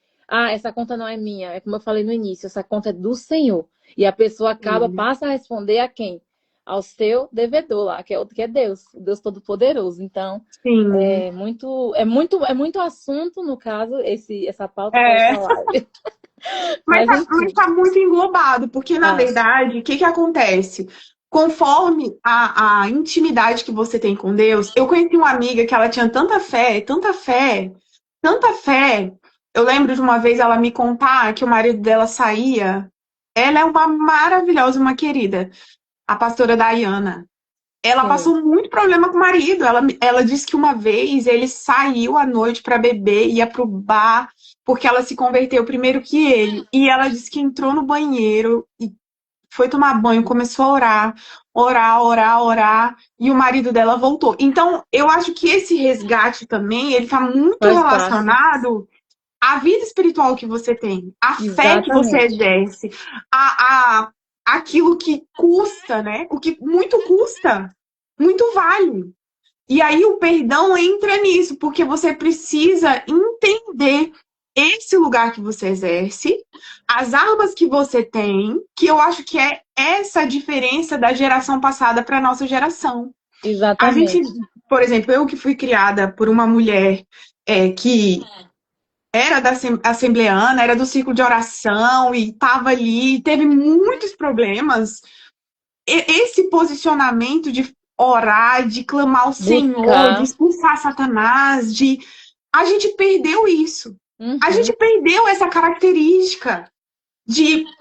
essa conta não é minha, é como eu falei no início, essa conta é do Senhor. E a pessoa Sim. passa a responder a quem? Ao seu devedor lá, que é Deus, o Deus Todo-Poderoso. Então, Sim. é muito assunto, no caso, essa pauta para outra É. live. Mas Mas mas enfim, tá muito englobado, porque na tá. verdade, o que que acontece? Conforme a intimidade que você tem com Deus, eu conheci uma amiga que ela tinha tanta fé, tanta fé, tanta fé. Eu lembro de uma vez ela me contar que o marido dela saía. Ela é uma maravilhosa, uma querida, a pastora Dayana. Ela Sim. passou muito problema com o marido. Ela disse que uma vez ele saiu à noite para beber, ia pro bar, porque ela se converteu primeiro que ele. E ela disse que entrou no banheiro e foi tomar banho, começou a orar, orar, orar, orar, e o marido dela voltou. Então, eu acho que esse resgate também, ele está muito Faz parte. relacionado à vida espiritual que você tem, à fé que você Exatamente. exerce, a aquilo que custa, né? O que muito custa, muito vale. E aí o perdão entra nisso, porque você precisa entender esse lugar que você exerce, as armas que você tem, que eu acho que é essa diferença da geração passada para a nossa geração. A gente, Exatamente. por exemplo, eu que fui criada por uma mulher que era da assembleana, era do círculo de oração e estava ali, teve muitos problemas. Esse posicionamento de orar, de clamar ao Senhor, de Buscar. expulsar Satanás, de a gente perdeu isso. A gente Uhum. perdeu essa característica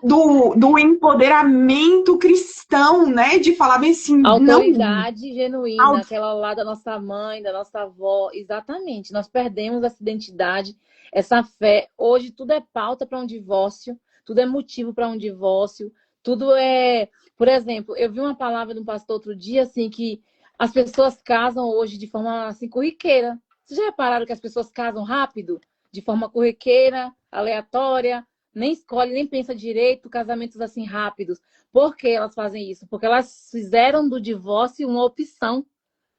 do empoderamento cristão, né? De falar bem assim, não, Autoridade genuína, aquela lá da nossa mãe, da nossa avó. Exatamente. Nós perdemos essa identidade, essa fé. Hoje tudo é pauta para um divórcio. tudo é motivo para um divórcio, tudo é. Por exemplo, eu vi uma palavra de um pastor outro dia, assim, que as pessoas casam hoje de forma assim, corriqueira. Vocês já repararam que as pessoas casam rápido? De forma corriqueira, aleatória, nem escolhe, nem pensa direito, casamentos assim rápidos. Por que elas fazem isso? Porque elas fizeram do divórcio uma opção.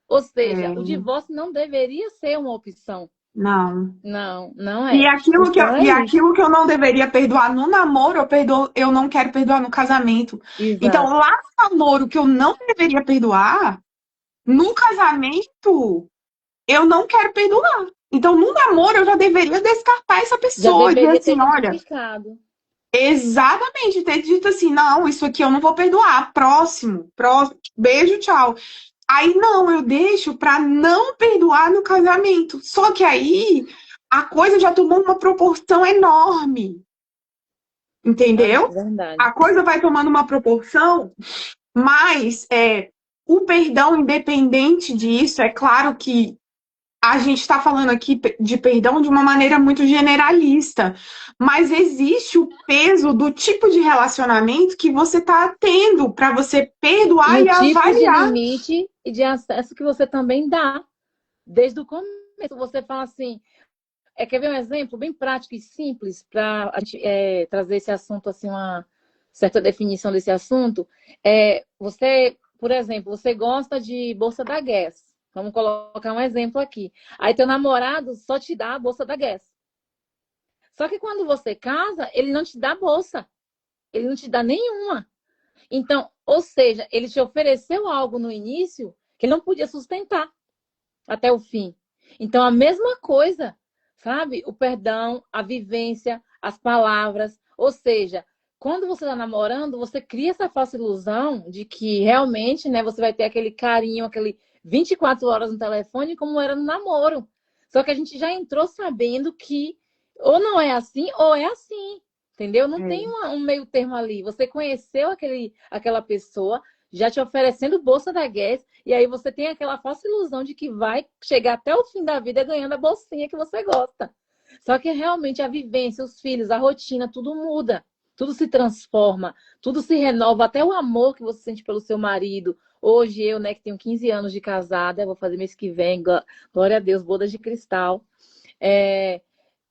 Ou seja, o É, divórcio não deveria ser uma opção. não. Não, não E é. aquilo que eu, Então é e isso. aquilo que eu não deveria perdoar no namoro, eu não quero perdoar no casamento. Então, Exato. lá no namoro que eu não deveria perdoar, no casamento, eu não quero perdoar. Então, no namoro, eu já deveria descartar essa Já pessoa e dizer deveria ter assim, olha, identificado. exatamente, ter dito assim, não, isso aqui eu não vou perdoar. Próximo, próximo, beijo, tchau. Aí não, eu deixo para não perdoar no casamento. Só que aí a coisa já tomou uma proporção enorme, Ah, é entendeu? verdade. A coisa vai tomando uma proporção, mas o perdão, independente disso, é claro que a gente está falando aqui de perdão de uma maneira muito generalista, mas existe o peso do tipo de relacionamento que você está tendo para você E perdoar o e tipo de avaliar. limite e de acesso que você também dá. Desde o começo, você fala assim. Quer ver um exemplo bem prático e simples para a gente trazer esse assunto, assim, uma certa definição desse assunto? Você, por exemplo, você gosta de bolsa da Guess. Vamos colocar um exemplo aqui. Aí teu namorado só te dá a bolsa da Guess. Só que quando você casa, ele não te dá bolsa. Ele não te dá nenhuma. Então, ou seja, ele te ofereceu algo no início que ele não podia sustentar até o fim. Então, a mesma coisa, sabe? O perdão, a vivência, as palavras. Ou seja, quando você está namorando, você cria essa falsa ilusão de que realmente, né, você vai ter aquele carinho, aquele 24 horas no telefone, como era no namoro. Só que a gente já entrou sabendo que ou não é assim, ou é assim. Entendeu? Não tem É, um meio termo ali. Você conheceu aquela pessoa, já te oferecendo bolsa da Guess, e aí você tem aquela falsa ilusão de que vai chegar até o fim da vida ganhando a bolsinha que você gosta. Só que realmente a vivência, os filhos, a rotina, tudo muda. Tudo se transforma, tudo se renova, até o amor que você sente pelo seu marido. Hoje eu, né, que tenho 15 anos de casada, vou fazer mês que vem, glória a Deus, bodas de cristal. É,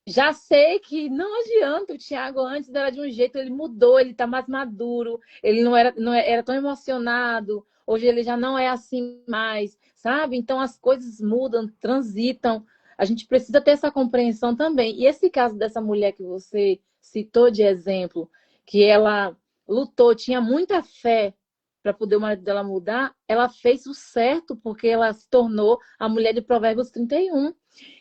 já sei que não adianta, o Thiago antes era de um jeito, ele mudou, ele tá mais maduro, ele não era tão emocionado, hoje ele já não é assim mais, sabe? Então as coisas mudam, transitam, a gente precisa ter essa compreensão também. E esse caso dessa mulher que você citou de exemplo, que ela lutou, tinha muita fé para poder o marido dela mudar, ela fez o certo, porque ela se tornou a mulher de Provérbios 31.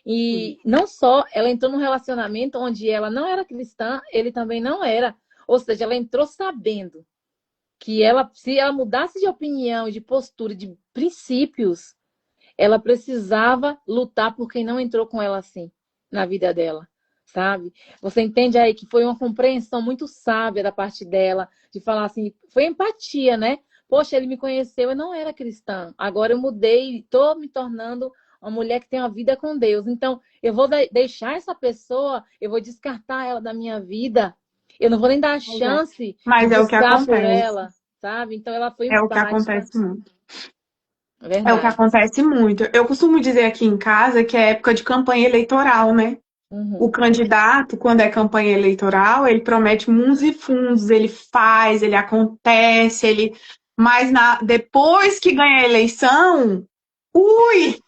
E não só, ela entrou num relacionamento onde ela não era cristã, ele também não era. Ou seja, ela entrou sabendo que ela, se ela mudasse de opinião, de postura, de princípios, ela precisava lutar por quem não entrou com ela assim na vida dela, sabe? Você entende aí que foi uma compreensão muito sábia da parte dela, de falar assim, foi empatia, né? Poxa, ele me conheceu, eu não era cristã. Agora eu mudei, estou me tornando uma mulher que tem uma vida com Deus. Então, eu vou deixar essa pessoa, eu vou descartar ela da minha vida. Eu não vou nem dar a mas é, chance de mas é o que buscar por acontece. ela, sabe? Então, ela foi É o que empática. acontece muito. É É o que verdade. acontece muito. Eu costumo dizer aqui em casa que é época de campanha eleitoral, né? O Uhum. candidato, quando é campanha eleitoral, ele promete mundos e fundos, ele faz, ele acontece, mas depois que ganha a eleição, ui,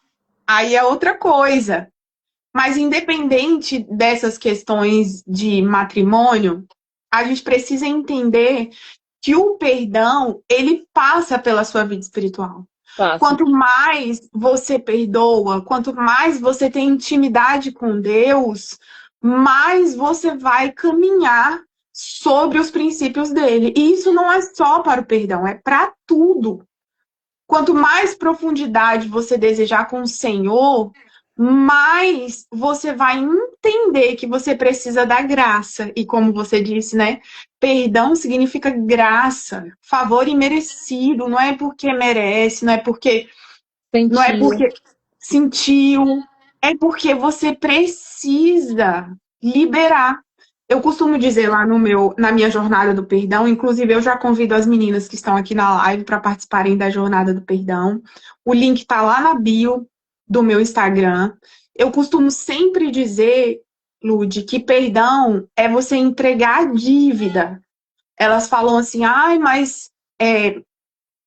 aí é outra coisa. Mas independente dessas questões de matrimônio, a gente precisa entender que o perdão, ele passa pela sua vida espiritual. Passa. Quanto mais você perdoa, quanto mais você tem intimidade com Deus, mais você vai caminhar sobre os princípios dele. E isso não é só para o perdão, é para tudo. Quanto mais profundidade você desejar com o Senhor, mais você vai entender que você precisa da graça. E como você disse, né? Perdão significa graça, favor imerecido, não é porque merece, não é Sentiu. porque sentiu, é porque você precisa liberar. Eu costumo dizer lá na minha jornada do perdão, inclusive eu já convido as meninas que estão aqui na live para participarem da jornada do perdão. O link está lá na bio do meu Instagram. Eu costumo sempre dizer, Lude, que perdão é você entregar a dívida. Elas falam assim, ai, mas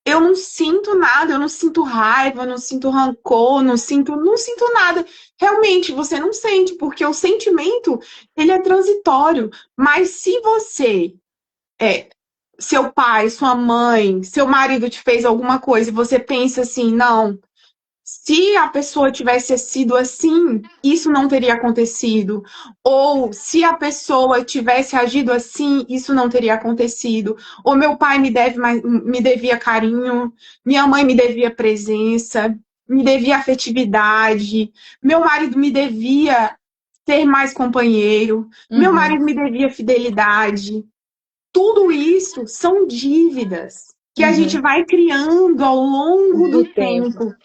eu não sinto nada, eu não sinto raiva, eu não sinto rancor, não sinto nada. Realmente, você não sente, porque o sentimento, ele é transitório. Mas se você, é, seu pai, sua mãe, seu marido te fez alguma coisa e você pensa assim, não, se a pessoa tivesse sido assim, isso não teria acontecido. Ou se a pessoa tivesse agido assim, isso não teria acontecido. Ou meu pai me devia carinho, minha mãe me devia presença, me devia afetividade, meu marido me devia ser mais companheiro, meu Uhum, marido me devia fidelidade. Tudo isso são dívidas que a gente uhum. vai criando ao longo Do do tempo. tempo.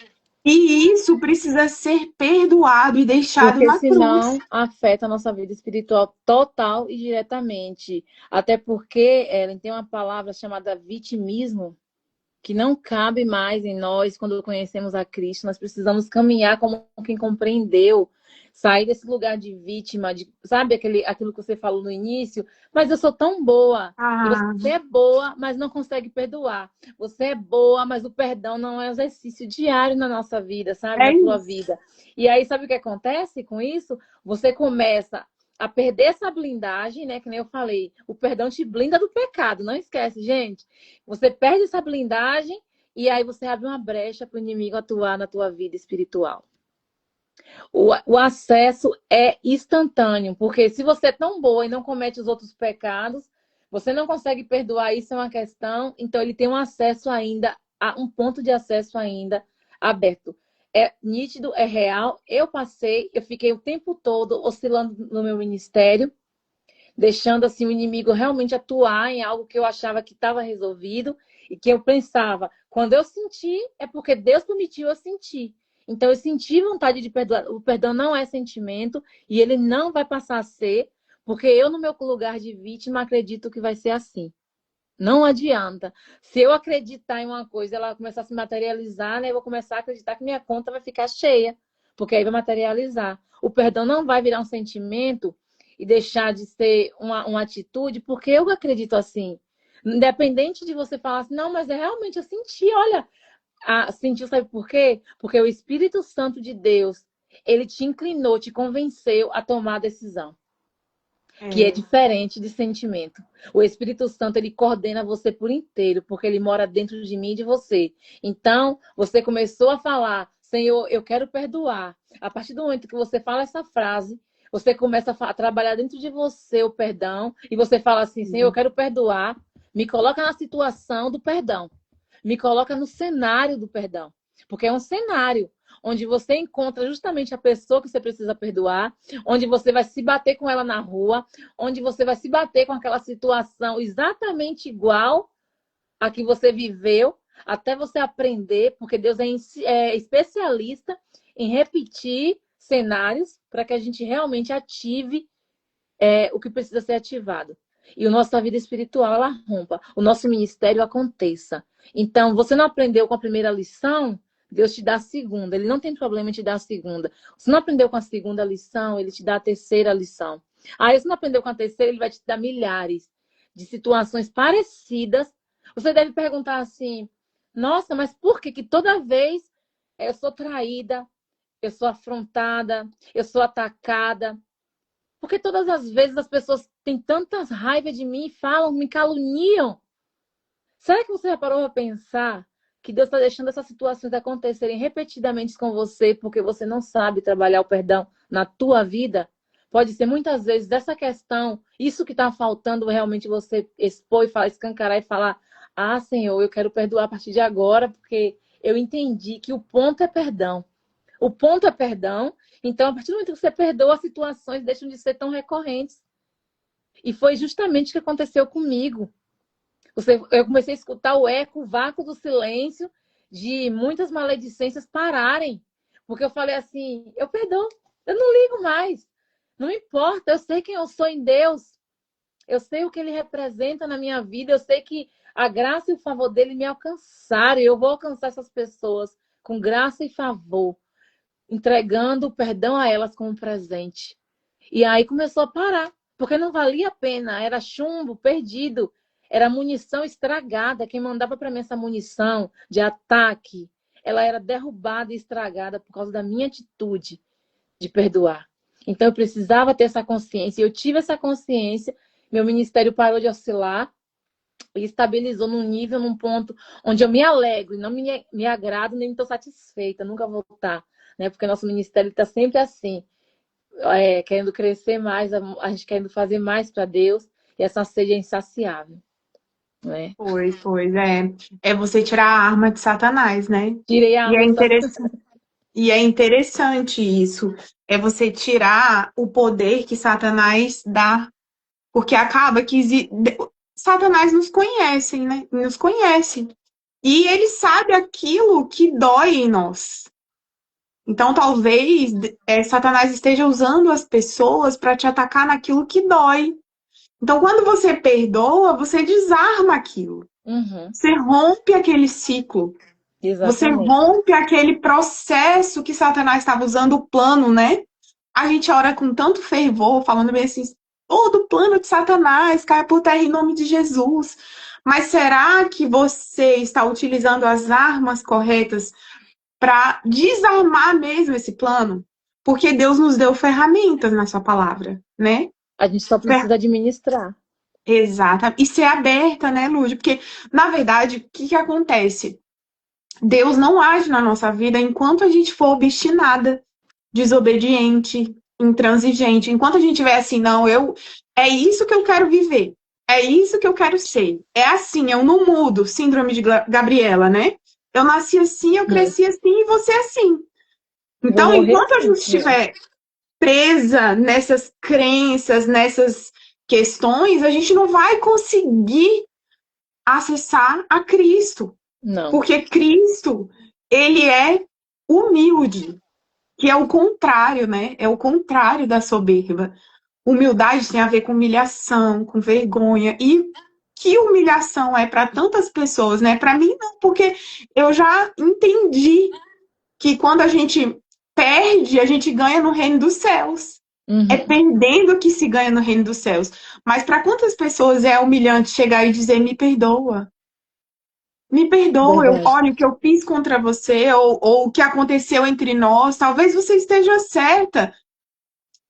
E isso precisa ser perdoado e deixado Porque na cruz. senão afeta a nossa vida espiritual total e diretamente. Até porque, Ellen, tem uma palavra chamada vitimismo, que não cabe mais em nós quando conhecemos a Cristo. Nós precisamos caminhar como quem compreendeu, sair desse lugar de vítima, de, sabe aquilo que você falou no início? Mas eu sou tão boa. E você Ah, é boa, mas não consegue perdoar. Você é boa, mas o perdão não é um exercício diário na nossa vida, sabe? é Na tua isso. vida. E aí, sabe o que acontece com isso? Você começa a perder essa blindagem, né? Que nem eu falei. O perdão te blinda do pecado. Não esquece, gente. Você perde essa blindagem e aí você abre uma brecha para o inimigo atuar na tua vida espiritual. O acesso é instantâneo, porque se você é tão boa e não comete os outros pecados, você não consegue perdoar, isso é uma questão, então ele tem um acesso ainda, um ponto de acesso ainda aberto. É nítido, é real. Eu fiquei o tempo todo oscilando no meu ministério, deixando assim o inimigo realmente atuar em algo que eu achava que estava resolvido e que eu pensava, quando eu senti, é porque Deus permitiu eu sentir. Então eu senti vontade de perdoar. O perdão não é sentimento e ele não vai passar a ser, porque eu no meu lugar de vítima acredito que vai ser assim. Não adianta. Se eu acreditar em uma coisa, ela começar a se materializar, né? Eu vou começar a acreditar que minha conta vai ficar cheia, porque aí vai materializar. O perdão não vai virar um sentimento e deixar de ser uma atitude, porque eu acredito assim. Independente de você falar assim, não, mas é realmente eu senti, olha, sentiu, sabe por quê? Porque o Espírito Santo de Deus, ele te inclinou, te convenceu a tomar a decisão que é É, diferente de sentimento. O Espírito Santo, ele coordena você por inteiro, porque ele mora dentro de mim e de você. Então, você começou a falar, Senhor, eu quero perdoar. A partir do momento que você fala essa frase, você começa a trabalhar dentro de você o perdão, e você fala assim, Senhor, eu quero perdoar. Me coloca na situação do perdão. Me coloca no cenário do perdão. Porque é um cenário onde você encontra justamente a pessoa que você precisa perdoar, onde você vai se bater com ela na rua, onde você vai se bater com aquela situação exatamente igual a que você viveu, até você aprender, porque Deus é especialista em repetir cenários para que a gente realmente ative o que precisa ser ativado. E a nossa vida espiritual, ela rompa. O nosso ministério aconteça. Então, você não aprendeu com a primeira lição, Deus te dá a segunda. Ele não tem problema em te dar a segunda. Você não aprendeu com a segunda lição, ele te dá a terceira lição. Aí, você não aprendeu com a terceira, ele vai te dar milhares de situações parecidas. Você deve perguntar assim, nossa, mas por que que toda vez eu sou traída, eu sou afrontada, eu sou atacada? Porque todas as vezes as pessoas têm tantas raivas de mim, falam, me caluniam. Será que você já parou para pensar que Deus está deixando essas situações acontecerem repetidamente com você porque você não sabe trabalhar o perdão na tua vida? Pode ser muitas vezes essa questão, isso que está faltando realmente você expor e falar, escancarar e falar: Ah, Senhor, eu quero perdoar a partir de agora, porque eu entendi que o ponto é perdão. O ponto é perdão. Então, a partir do momento que você perdoa, as situações deixam de ser tão recorrentes. E foi justamente o que aconteceu comigo. Eu comecei a escutar o eco, o vácuo do silêncio de muitas maledicências pararem. Porque eu falei assim, eu perdoo, eu não ligo mais. Não importa, eu sei quem eu sou em Deus. Eu sei o que ele representa na minha vida. Eu sei que a graça e o favor dele me alcançaram. E eu vou alcançar essas pessoas com graça e favor, entregando o perdão a elas como presente. E aí começou a parar, porque não valia a pena. Era chumbo perdido, era munição estragada. Quem mandava para mim essa munição de ataque, ela era derrubada e estragada por causa da minha atitude de perdoar. Então eu precisava ter essa consciência. E eu tive essa consciência, meu ministério parou de oscilar e estabilizou num nível, num ponto onde eu me alegro e não me agrado, nem estou satisfeita, nunca vou estar, né? Porque nosso ministério está sempre assim, querendo crescer mais, a gente querendo fazer mais para Deus, e essa sede é insaciável, né? Pois, é. É você tirar a arma de Satanás, né? Tirei a E é arma de Satanás. interessante, e é interessante isso. É você tirar o poder que Satanás dá. Porque acaba que Satanás nos conhece, né? Nos conhece. E ele sabe aquilo que dói em nós. Então, talvez Satanás esteja usando as pessoas para te atacar naquilo que dói. Então, quando você perdoa, você desarma aquilo. Uhum, Você rompe aquele ciclo. Você exatamente. rompe aquele processo que Satanás estava usando o plano, né? A gente ora com tanto fervor, falando bem assim, todo plano de Satanás cai por terra em nome de Jesus. Mas será que você está utilizando as armas corretas para desarmar mesmo esse plano? Porque Deus nos deu ferramentas na sua palavra, né? A gente só precisa administrar. Exata. E ser aberta, né, Lúcia? Porque, na verdade, o que que acontece? Deus não age na nossa vida enquanto a gente for obstinada, desobediente, intransigente. Enquanto a gente tiver assim, não, é isso que eu quero viver. É isso que eu quero ser. É assim, eu não mudo. Síndrome de Gabriela, né? Eu nasci assim, eu Sim. cresci assim e você assim. Vou Então, morrer enquanto a assim. gente estiver presa nessas crenças, nessas questões, a gente não vai conseguir acessar a Cristo. Não. Porque Cristo, ele é humilde, que é o contrário, né? É o contrário da soberba. Humildade tem a ver com humilhação, com vergonha. E que humilhação é para tantas pessoas, né? Para mim, não, porque eu já entendi que quando a gente perde, a gente ganha no reino dos céus. É Uhum. perdendo que se ganha no reino dos céus. Mas para quantas pessoas é humilhante chegar e dizer: me perdoa? Me perdoa, Verdade. olha o que eu fiz contra você, ou o que aconteceu entre nós. Talvez você esteja certa,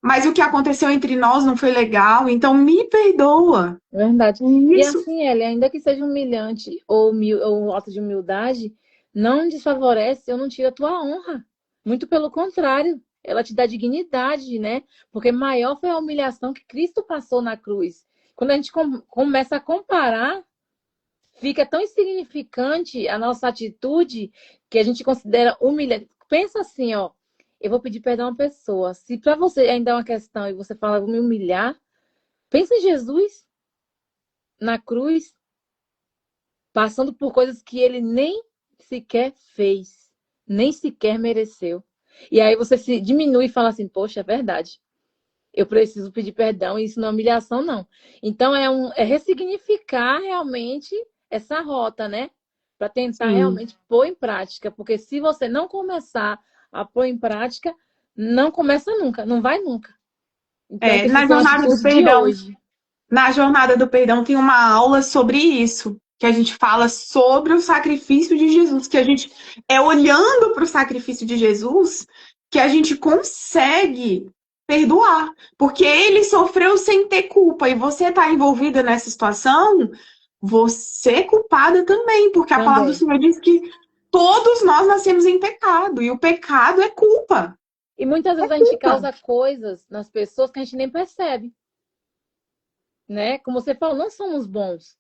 mas o que aconteceu entre nós não foi legal, então me perdoa. Verdade. E Isso, assim, ele, ainda que seja humilhante ou um ato de humildade, não desfavorece ou não tira a tua honra. Muito pelo contrário, ela te dá dignidade, né? Porque maior foi a humilhação que Cristo passou na cruz. Quando a gente começa a comparar, fica tão insignificante a nossa atitude que a gente considera humilhante. Pensa assim, ó, eu vou pedir perdão a uma pessoa. Se para você ainda é uma questão e você fala, vou me humilhar, pensa em Jesus na cruz, passando por coisas que ele nem sequer fez, nem sequer mereceu. E aí você se diminui e fala assim, poxa, é verdade. Eu preciso pedir perdão, e isso não é humilhação, não. Então é ressignificar realmente essa rota, né? Para tentar sim. realmente pôr em prática. Porque se você não começar a pôr em prática, não começa nunca, não vai nunca. Então É, precisa ser uma atitude de hoje. Na jornada do perdão tem uma aula sobre isso, que a gente fala sobre o sacrifício de Jesus, que a gente é olhando para o sacrifício de Jesus que a gente consegue perdoar, porque ele sofreu sem ter culpa e você está envolvida nessa situação, você é culpada também, porque a palavra do Também. Senhor diz que todos nós nascemos em pecado e o pecado é culpa. E muitas É vezes a gente culpa. causa coisas nas pessoas que a gente nem percebe, né? Como você falou, não somos bons.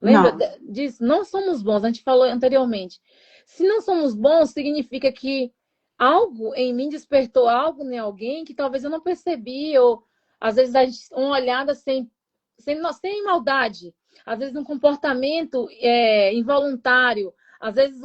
Lembra Não. disso? Não somos bons. A gente falou anteriormente. Se não somos bons, significa que algo em mim despertou algo em alguém que talvez eu não percebi, ou às vezes uma olhada sem maldade, às vezes um comportamento involuntário, às vezes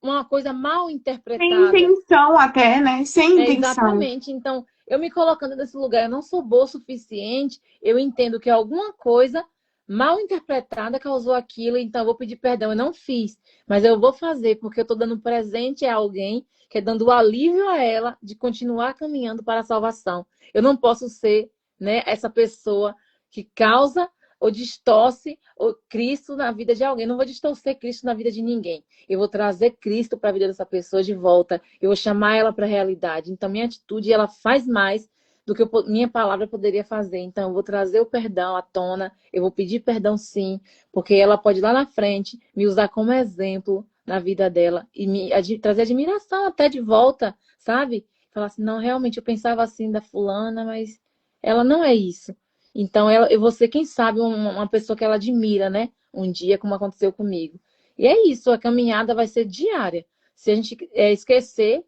uma coisa mal Sem interpretada. intenção até, né? Sem intenção. Exatamente. Então, eu me colocando nesse lugar, eu não sou boa o suficiente, eu entendo que alguma coisa mal interpretada causou aquilo, então eu vou pedir perdão. Eu não fiz, mas eu vou fazer, porque eu estou dando presente a alguém, que é dando alívio a ela de continuar caminhando para a salvação. Eu não posso ser, né, essa pessoa que causa ou distorce o Cristo na vida de alguém. Eu não vou distorcer Cristo na vida de ninguém. Eu vou trazer Cristo para a vida dessa pessoa de volta. Eu vou chamar ela para a realidade. Então, minha atitude, ela faz mais do que minha palavra poderia fazer. Então, eu vou trazer o perdão à tona. Eu vou pedir perdão, sim, porque ela pode lá na frente me usar como exemplo na vida dela e trazer admiração até de volta, sabe? Falar assim, não, realmente eu pensava assim da fulana, mas ela não é isso. Então, eu vou ser, quem sabe, uma pessoa que ela admira, né? Um dia, como aconteceu comigo. E é isso, a caminhada vai ser diária. Se a gente esquecer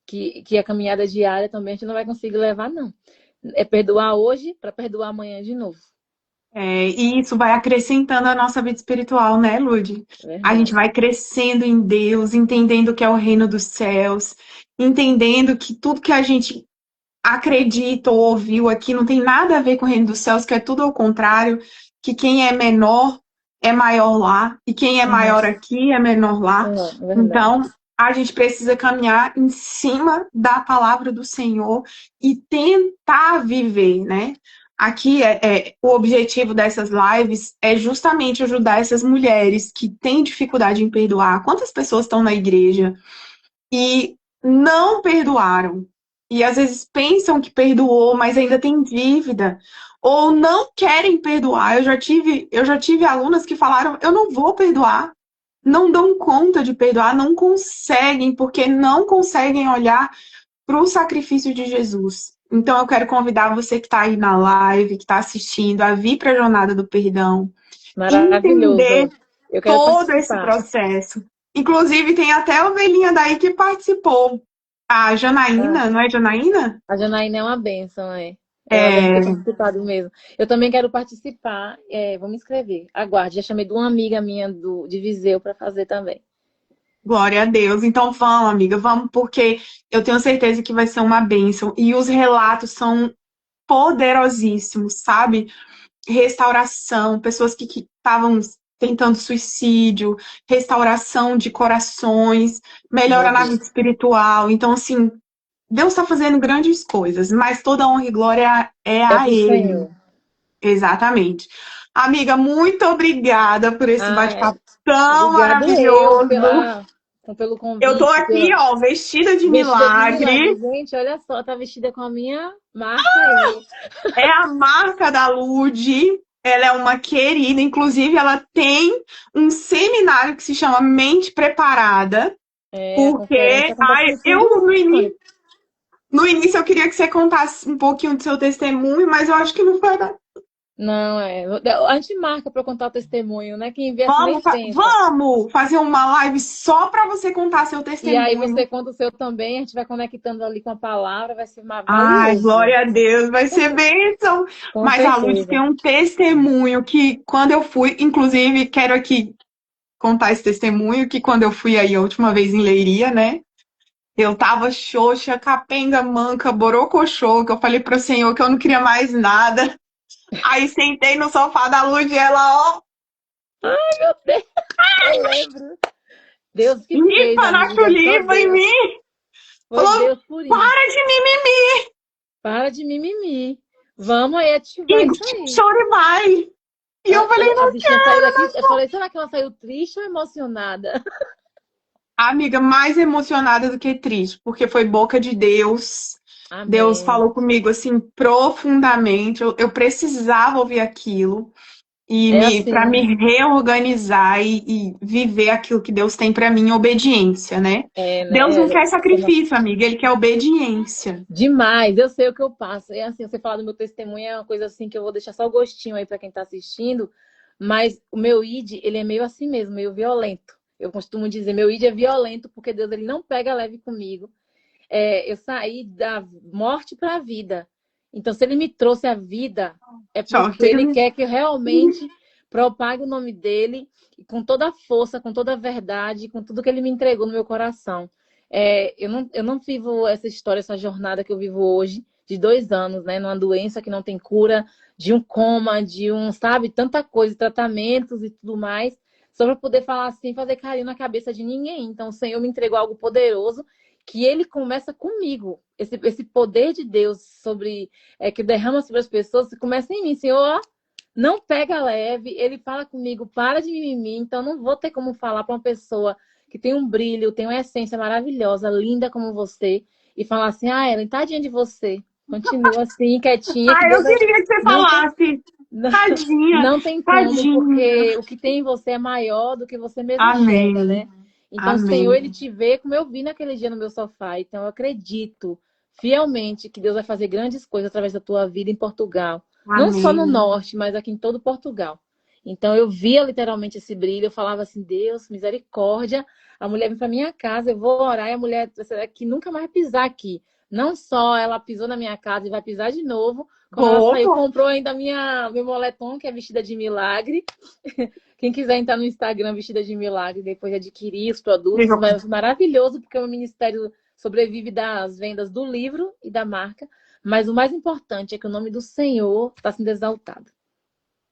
que a caminhada é diária também, a gente não vai conseguir levar, não. É perdoar hoje para perdoar amanhã de novo. E isso vai acrescentando a nossa vida espiritual, né, Lude? A gente Verdade. vai crescendo em Deus, entendendo que é o reino dos céus, entendendo que tudo que a gente acredita ou ouviu aqui não tem nada a ver com o reino dos céus, que é tudo ao contrário, que quem é menor é maior lá, e quem é Uhum. maior aqui é menor lá. Verdade. Então, a gente precisa caminhar em cima da palavra do Senhor e tentar viver, né? Aqui o objetivo dessas lives é justamente ajudar essas mulheres que têm dificuldade em perdoar. Quantas pessoas estão na igreja e não perdoaram? E às vezes pensam que perdoou, mas ainda tem dívida, ou não querem perdoar. Eu já tive alunas que falaram: eu não vou perdoar, não dão conta de perdoar, não conseguem, porque não conseguem olhar para o sacrifício de Jesus. Então eu quero convidar você que está aí na live, que está assistindo, a vir para a jornada do perdão, entender Maravilhoso. Eu quero todo esse participar. processo. Inclusive, tem até a ovelhinha daí que participou. A Ah, Janaína, não é Janaína? a Janaína é uma bênção, é. Ela deve ter É, participado mesmo. Eu também quero participar. Vou me inscrever. Aguarde. Já chamei de uma amiga minha de Viseu para fazer também. glória a Deus. Então vamos, amiga, vamos, porque eu tenho certeza que vai ser uma bênção. E os relatos são poderosíssimos, sabe? Restauração, pessoas que estavam tentando suicídio, restauração de corações, melhora Meu na vida Deus. espiritual. Então, assim, Deus está fazendo grandes coisas, mas toda honra e glória é É a pro Ele. Senhor. Exatamente. Amiga, muito obrigada por esse Ah, bate-papo tão obrigada eu maravilhoso. pelo Eu tô convite, aqui, pela ó, vestida de vestida de milagre. milagre. Gente, olha só, tá vestida com a minha marca aí. É a marca da Lude. Ela é uma querida, inclusive ela tem um seminário que se chama Mente Preparada, A conferência porque acontece no fim eu do ano. no início eu queria que você contasse um pouquinho do seu testemunho, mas eu acho que não vai dar. Não, a gente marca para contar o testemunho, né? Quem vê assim nem pensa. Vamos fazer uma live só para você contar seu E aí testemunho. você conta o seu também, a gente vai conectando ali com a palavra, vai ser Ai, valioso. glória a Deus, vai ser bênção. Com Mas a Lud tem certeza. um testemunho que quando eu fui, inclusive, quero aqui contar esse testemunho, que quando eu fui aí a última vez em Leiria, né? Eu tava xoxa, capenga, manca, borocochô, que eu falei pro Senhor que eu não queria mais nada. Aí sentei no sofá da Lud e ela, ó, Meu Deus, eu lembro. Deus que fez, lipa na amiga, só chulipa em Deus. mim. Foi Falou, Deus por para isso. de mimimi Para de mimimi. Vamos aí ativar e isso aí. chore mais. E eu falei, A não bichinha saiu quero, daqui, não. eu falei, será que ela saiu triste ou emocionada? A amiga mais emocionada do que triste, porque foi boca de Deus. Deus Amém. falou comigo assim profundamente. Eu precisava ouvir aquilo e É para assim, me reorganizar e viver aquilo que Deus tem para mim em obediência, né? Deus não né? quer sacrifício, amiga, ele quer obediência. Demais, eu sei o que eu passo. É assim, você falar do meu testemunho é uma coisa assim que eu vou deixar só o gostinho aí para quem tá assistindo, mas o meu id, ele é meio assim mesmo, meio violento. Eu costumo dizer, meu id é violento porque Deus ele não pega leve comigo. Eu saí da morte para a vida. Então, se ele me trouxe a vida, é Só porque chega ele me... quer que eu realmente propague o nome dele com toda a força, com toda a verdade, com tudo que ele me entregou no meu coração. Eu não vivo essa história, essa jornada que eu vivo hoje, de 2 anos, né? Numa doença que não tem cura, de um coma, sabe, tanta coisa, tratamentos e tudo mais, só para poder falar assim, fazer carinho na cabeça de ninguém. Então, o Senhor me entregou algo poderoso, que ele começa comigo. Esse poder de Deus que derrama sobre as pessoas, começa em mim, Senhor. Não pega leve, ele fala comigo, para de mimimi, então não vou ter como falar para uma pessoa que tem um brilho, tem uma essência maravilhosa, linda como você, e falar assim, Ellen, tadinha de você. Continua assim, quietinha, que Ah, Deus eu vai... queria que você Não tem, falasse. não, Tadinha, não tem como, tadinha. porque o que tem em você é maior do que você mesmo enxerga, Amém, né? Então, o Senhor, amém, ele te vê como eu vi naquele dia no meu sofá. Então, eu acredito fielmente que Deus vai fazer grandes coisas através da tua vida em Portugal. Não só no amém. norte, mas aqui em todo Portugal. Então, eu via literalmente esse brilho. Eu falava assim, Deus, misericórdia. A mulher vem para minha casa, eu vou orar e a mulher que nunca mais vai pisar aqui. Não só ela pisou na minha casa e vai pisar de novo, como ela saiu, Vou. comprou ainda meu moletom, que é vestida de milagre. Quem quiser entrar no Instagram vestida de milagre, depois de adquirir os produtos, vai ser maravilhoso, porque o meu ministério sobrevive das vendas do livro e da marca. Mas o mais importante é que o nome do Senhor está sendo exaltado.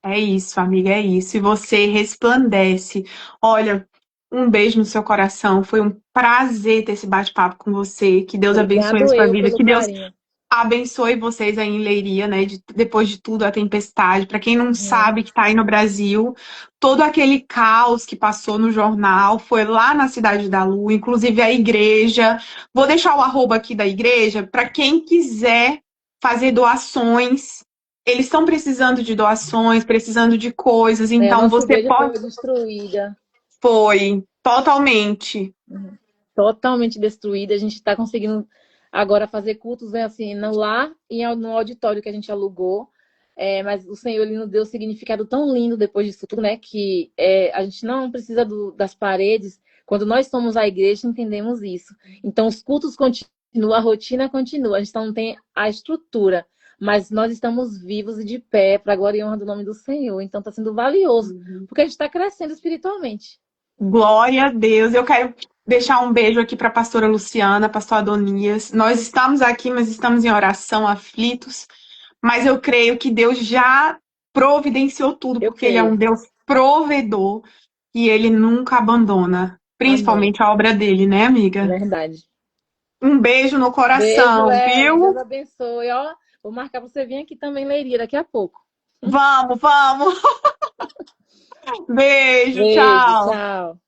É isso, amiga, é isso. E você resplandece. Olha, um beijo no seu coração. Foi um prazer ter esse bate-papo com você. Que Deus abençoe a Obrigado sua eu vida. pelo Que Deus carinho. abençoe vocês aí em Leiria, né? Depois de tudo, a tempestade. Para quem não É, sabe que está aí no Brasil, todo aquele caos que passou no jornal foi lá na Cidade da Lua, inclusive a igreja. Vou deixar o arroba aqui da igreja para quem quiser fazer doações. Eles estão precisando de doações, precisando de coisas, a então nossa você igreja pode. foi destruída. Foi, totalmente. Totalmente destruída. A gente está conseguindo agora fazer cultos, né, assim, no lar e no auditório que a gente alugou. Mas o Senhor, ele nos deu um significado tão lindo depois disso tudo, né? Que a gente não precisa das paredes. Quando nós somos a igreja, entendemos isso. Então, os cultos continuam, a rotina continua. A gente não tem a estrutura, mas nós estamos vivos e de pé para a glória e honra do nome do Senhor. Então, está sendo valioso, porque a gente está crescendo espiritualmente. Glória a Deus. Eu quero deixar um beijo aqui para a pastora Luciana, pastor Adonias. Nós estamos aqui, mas estamos em oração, aflitos. Mas eu creio que Deus já providenciou tudo, Eu porque Ele é um creio. Deus provedor e Ele nunca abandona, Amém. principalmente a obra dele, né, amiga? Verdade. Um beijo no Beijo, coração, Ellen. Deus viu? abençoe. Ó, vou marcar pra você vir aqui também, Leiria, daqui a pouco. Vamos, vamos. Beijo, Beijo, tchau. tchau.